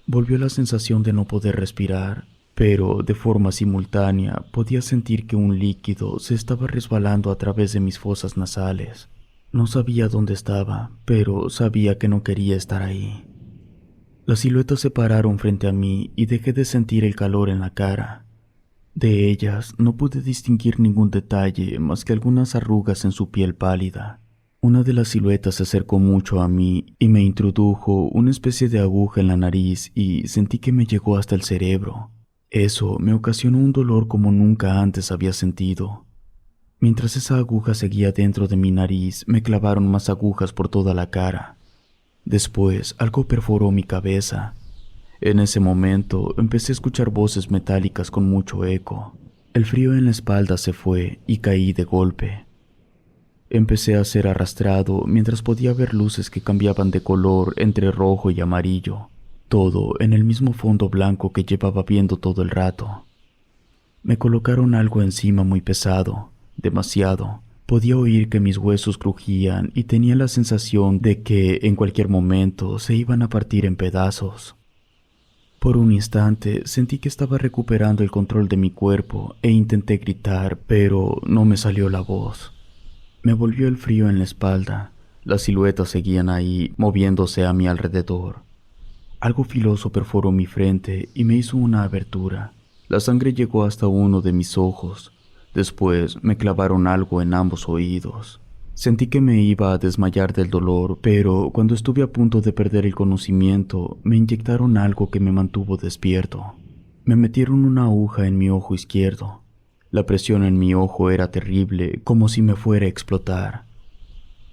Volvió la sensación de no poder respirar, pero de forma simultánea podía sentir que un líquido se estaba resbalando a través de mis fosas nasales. No sabía dónde estaba, pero sabía que no quería estar ahí. Las siluetas se pararon frente a mí y dejé de sentir el calor en la cara. De ellas no pude distinguir ningún detalle más que algunas arrugas en su piel pálida. Una de las siluetas se acercó mucho a mí y me introdujo una especie de aguja en la nariz y sentí que me llegó hasta el cerebro. Eso me ocasionó un dolor como nunca antes había sentido. Mientras esa aguja seguía dentro de mi nariz, me clavaron más agujas por toda la cara. Después, algo perforó mi cabeza. En ese momento, empecé a escuchar voces metálicas con mucho eco. El frío en la espalda se fue y caí de golpe. Empecé a ser arrastrado mientras podía ver luces que cambiaban de color entre rojo y amarillo, todo en el mismo fondo blanco que llevaba viendo todo el rato. Me colocaron algo encima muy pesado, demasiado. Podía oír que mis huesos crujían y tenía la sensación de que en cualquier momento se iban a partir en pedazos. Por un instante sentí que estaba recuperando el control de mi cuerpo e intenté gritar, pero no me salió la voz. Me volvió el frío en la espalda. Las siluetas seguían ahí, moviéndose a mi alrededor. Algo filoso perforó mi frente y me hizo una abertura. La sangre llegó hasta uno de mis ojos. Después me clavaron algo en ambos oídos. Sentí que me iba a desmayar del dolor, pero cuando estuve a punto de perder el conocimiento, me inyectaron algo que me mantuvo despierto. Me metieron una aguja en mi ojo izquierdo. La presión en mi ojo era terrible, como si me fuera a explotar.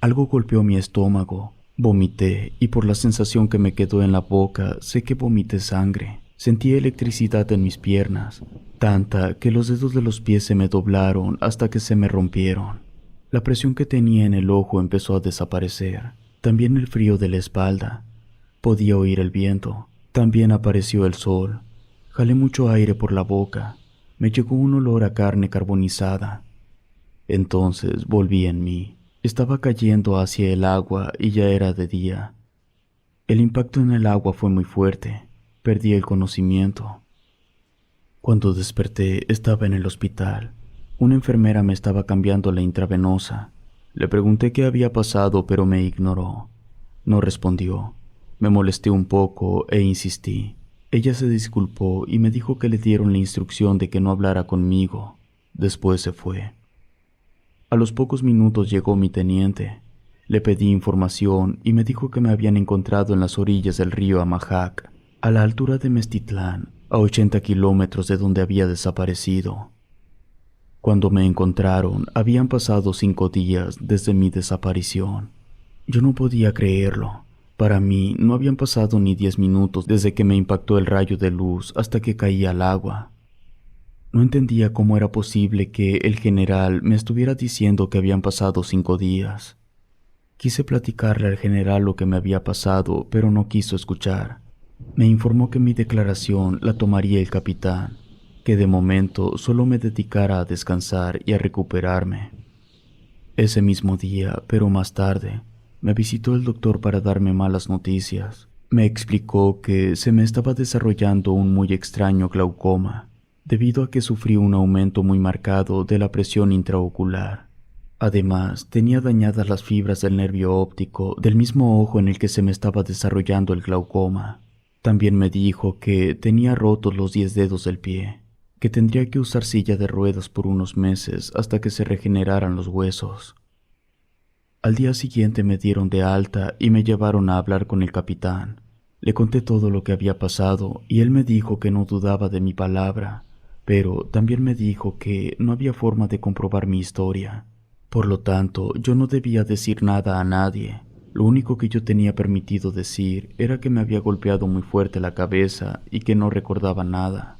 Algo golpeó mi estómago, vomité y por la sensación que me quedó en la boca, sé que vomité sangre. Sentí electricidad en mis piernas, tanta que los dedos de los pies se me doblaron hasta que se me rompieron. La presión que tenía en el ojo empezó a desaparecer, también el frío de la espalda. Podía oír el viento, también apareció el sol. Jalé mucho aire por la boca. Me llegó un olor a carne carbonizada. Entonces volví en mí. Estaba cayendo hacia el agua y ya era de día. El impacto en el agua fue muy fuerte. Perdí el conocimiento. Cuando desperté, estaba en el hospital. Una enfermera me estaba cambiando la intravenosa. Le pregunté qué había pasado, pero me ignoró. No respondió. Me molesté un poco e insistí. Ella se disculpó y me dijo que le dieron la instrucción de que no hablara conmigo. Después se fue. A los pocos minutos llegó mi teniente. Le pedí información y me dijo que me habían encontrado en las orillas del río Amajac, a la altura de Mestitlán, a 80 kilómetros de donde había desaparecido. Cuando me encontraron, habían pasado 5 días desde mi desaparición. Yo no podía creerlo. Para mí, no habían pasado ni 10 minutos desde que me impactó el rayo de luz hasta que caí al agua. No entendía cómo era posible que el general me estuviera diciendo que habían pasado 5 días. Quise platicarle al general lo que me había pasado, pero no quiso escuchar. Me informó que mi declaración la tomaría el capitán, que de momento solo me dedicara a descansar y a recuperarme. Ese mismo día, pero más tarde, me visitó el doctor para darme malas noticias. Me explicó que se me estaba desarrollando un muy extraño glaucoma, debido a que sufrí un aumento muy marcado de la presión intraocular. Además, tenía dañadas las fibras del nervio óptico del mismo ojo en el que se me estaba desarrollando el glaucoma. También me dijo que tenía rotos los 10 dedos del pie, que tendría que usar silla de ruedas por unos meses hasta que se regeneraran los huesos. Al día siguiente me dieron de alta y me llevaron a hablar con el capitán. Le conté todo lo que había pasado y él me dijo que no dudaba de mi palabra, pero también me dijo que no había forma de comprobar mi historia. Por lo tanto, yo no debía decir nada a nadie. Lo único que yo tenía permitido decir era que me había golpeado muy fuerte la cabeza y que no recordaba nada.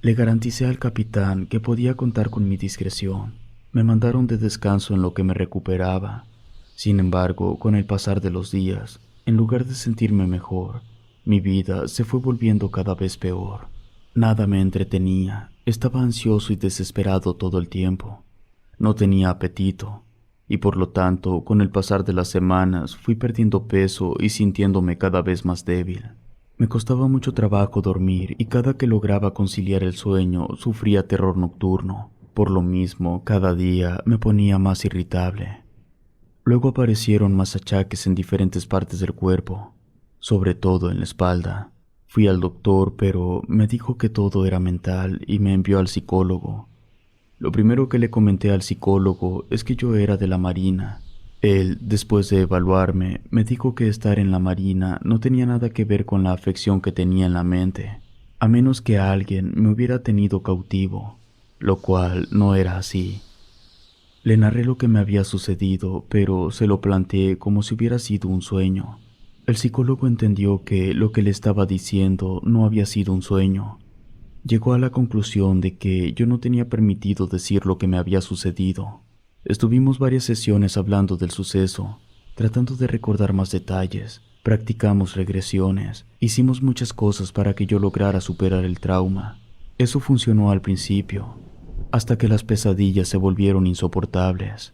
Le garanticé al capitán que podía contar con mi discreción. Me mandaron de descanso en lo que me recuperaba. Sin embargo, con el pasar de los días, en lugar de sentirme mejor, mi vida se fue volviendo cada vez peor. Nada me entretenía, estaba ansioso y desesperado todo el tiempo. No tenía apetito, y por lo tanto, con el pasar de las semanas, fui perdiendo peso y sintiéndome cada vez más débil. Me costaba mucho trabajo dormir y cada que lograba conciliar el sueño, sufría terror nocturno. Por lo mismo, cada día me ponía más irritable. Luego aparecieron más achaques en diferentes partes del cuerpo. sobre todo en la espalda. Fui al doctor, pero me dijo que todo era mental y me envió al psicólogo. Lo primero que le comenté al psicólogo es que yo era de la Marina. Él, después de evaluarme, me dijo que estar en la Marina no tenía nada que ver con la afección que tenía en la mente, a menos que alguien me hubiera tenido cautivo, lo cual no era así. Le narré lo que me había sucedido, pero se lo planteé como si hubiera sido un sueño. El psicólogo entendió que lo que le estaba diciendo no había sido un sueño. Llegó a la conclusión de que yo no tenía permitido decir lo que me había sucedido. Estuvimos varias sesiones hablando del suceso, tratando de recordar más detalles. Practicamos regresiones, hicimos muchas cosas para que yo lograra superar el trauma. Eso funcionó al principio, hasta que las pesadillas se volvieron insoportables.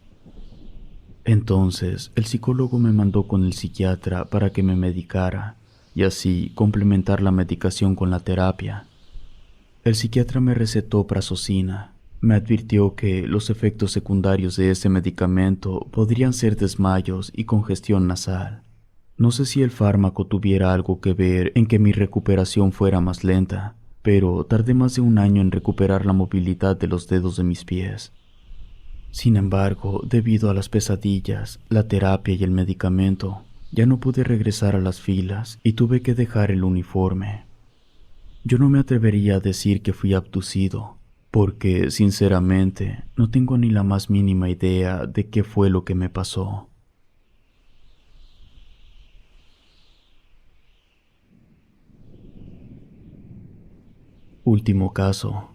Entonces, el psicólogo me mandó con el psiquiatra para que me medicara y así complementar la medicación con la terapia. El psiquiatra me recetó prazosina. Me advirtió que los efectos secundarios de ese medicamento podrían ser desmayos y congestión nasal. No sé si el fármaco tuviera algo que ver en que mi recuperación fuera más lenta, pero tardé más de un año en recuperar la movilidad de los dedos de mis pies. Sin embargo, debido a las pesadillas, la terapia y el medicamento, ya no pude regresar a las filas y tuve que dejar el uniforme. Yo no me atrevería a decir que fui abducido, porque, sinceramente, no tengo ni la más mínima idea de qué fue lo que me pasó. Último caso.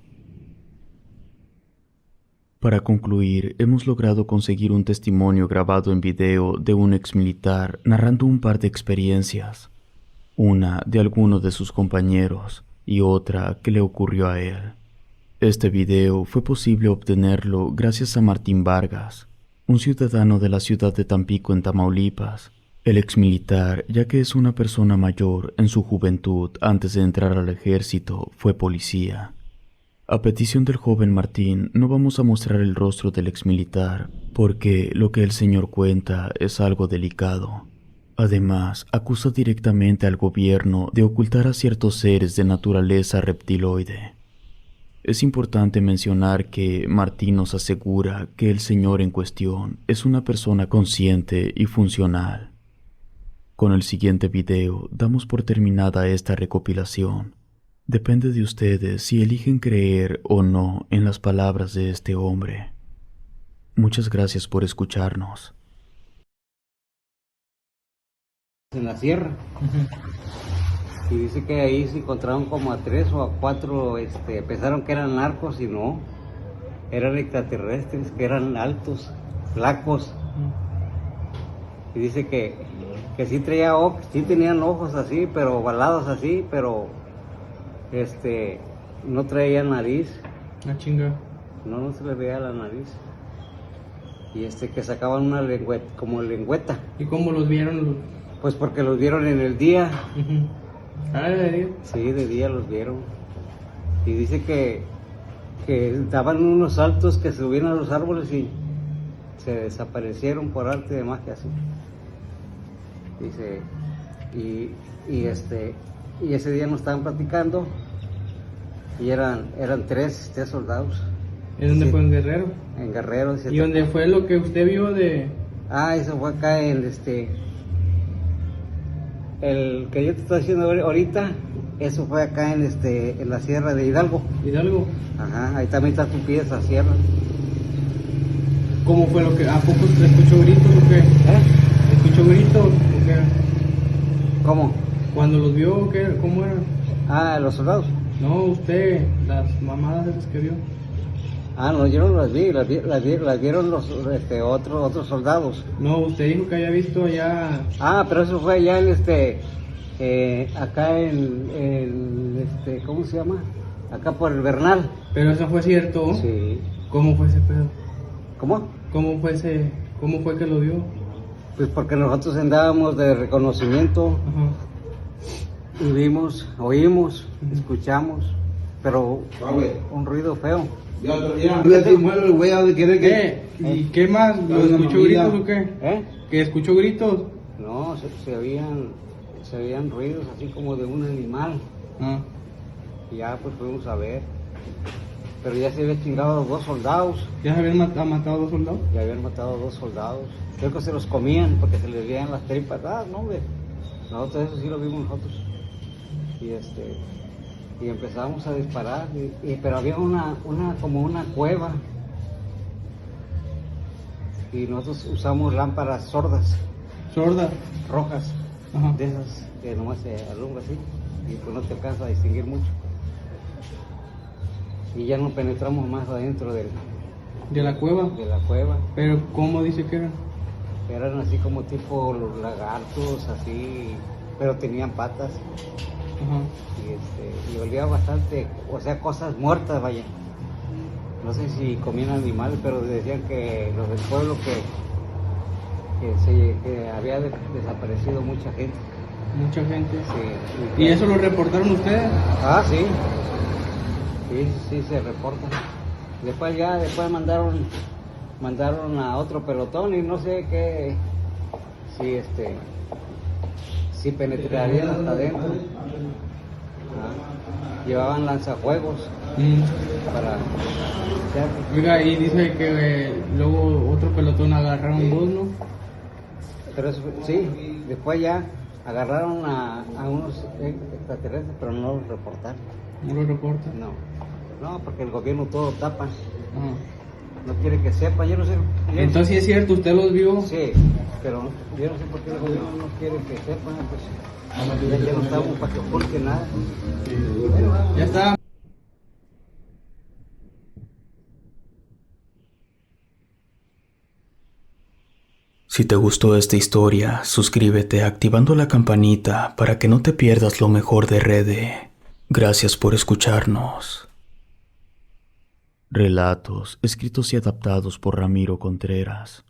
Para concluir, hemos logrado conseguir un testimonio grabado en video de un exmilitar narrando un par de experiencias, una de alguno de sus compañeros y otra que le ocurrió a él. Este video fue posible obtenerlo gracias a Martín Vargas, un ciudadano de la ciudad de Tampico en Tamaulipas. El exmilitar, ya que es una persona mayor, en su juventud, antes de entrar al ejército, fue policía. A petición del joven Martín, no vamos a mostrar el rostro del exmilitar, porque lo que el señor cuenta es algo delicado. Además, acusa directamente al gobierno de ocultar a ciertos seres de naturaleza reptiloide. Es importante mencionar que Martín nos asegura que el señor en cuestión es una persona consciente y funcional. Con el siguiente video damos por terminada esta recopilación. Depende de ustedes si eligen creer o no en las palabras de este hombre. Muchas gracias por escucharnos. En la sierra. Y dice que ahí se encontraron como a 3 o a 4, pensaron que eran narcos y no, eran extraterrestres, que eran altos, flacos. Y dice que sí sí tenían ojos así, pero ovalados así, pero no traían nariz. Ah, chinga. No se les veía la nariz. Y que sacaban una lengüeta, como lengüeta. ¿Y cómo los vieron? Pues porque los vieron en el día. Ah, ¿de día? Sí, de día los vieron. Y dice que daban unos saltos que subían a los árboles y se desaparecieron por arte de magia así. Dice, y ese día nos estaban platicando y eran tres soldados. ¿En dónde fue? ¿En Guerrero? En Guerrero. ¿Y dónde fue lo que usted vio de...? Ah, eso fue acá en el que yo te estoy diciendo ahorita, eso fue acá en la sierra de Hidalgo. ¿Hidalgo? Ajá, ahí también está tu pie esa sierra. ¿Cómo fue lo que...? ¿A poco escuchó gritos o qué? ¿Escuchó gritos o qué? ¿Cómo? ¿Cuando los vio o qué? ¿Cómo eran? Ah, los soldados. No, usted, las mamadas esas que vio. Ah, no, yo no las vi, las vieron los otros soldados. No, usted dijo que había visto allá... Ah, pero eso fue allá acá ¿cómo se llama? Acá por el Bernal. Pero eso fue cierto. Sí. ¿Cómo fue ese pedo? ¿Cómo? ¿Cómo fue que lo vio? Pues porque nosotros andábamos de reconocimiento. Ajá. Y vimos, oímos, escuchamos, pero un ruido feo. ¿Y qué más? ¿Lo escuchó gritos o qué? ¿Eh? ¿Que escuchó gritos? No, se oían se veían ruidos así como de un animal. Ah, Y ya pues fuimos a ver. Pero ya se había chingado 2 soldados. ¿ya se habían matado 2 soldados? Ya habían matado 2 soldados. Creo que se los comían porque se les veían las tripas. Ah, no, hombre. Nosotros eso sí lo vimos nosotros. Y empezamos a disparar. Pero había como una cueva. Y nosotros usamos lámparas sordas, Sorda. rojas, Ajá. de esas que nomás se alumbra así. Y pues no te alcanza a distinguir mucho. Y ya no penetramos más adentro ¿De la cueva? de la cueva. Pero ¿cómo dice que eran? Eran así como tipo los lagartos, así, pero tenían patas. Ajá. Y olía bastante, o sea, cosas muertas, vaya. No sé si comían animales, pero decían que los del pueblo que había desaparecido mucha gente. Mucha gente. Sí, ¿Y eso lo reportaron ustedes? Ah, sí. Sí, se reporta. Después mandaron a otro pelotón y no sé qué, si penetrarían hasta adentro. Llevaban lanzafuegos para... Oiga, y dice que luego otro pelotón agarraron 2, ¿no? Pero sí, después ya agarraron a unos extraterrestres, pero no los reportaron. ¿No lo reportan? No, porque el gobierno todo tapa. Ajá. No quiere que sepa, yo no sé. Entonces sí es cierto, ¿usted los vio? Sí, pero yo no sé por qué el gobierno no quiere que sepan, pues ya no estamos para que oculte nada. Ya está. Si te gustó esta historia, suscríbete activando la campanita para que no te pierdas lo mejor de Rede. Gracias por escucharnos. Relatos escritos y adaptados por Ramiro Contreras.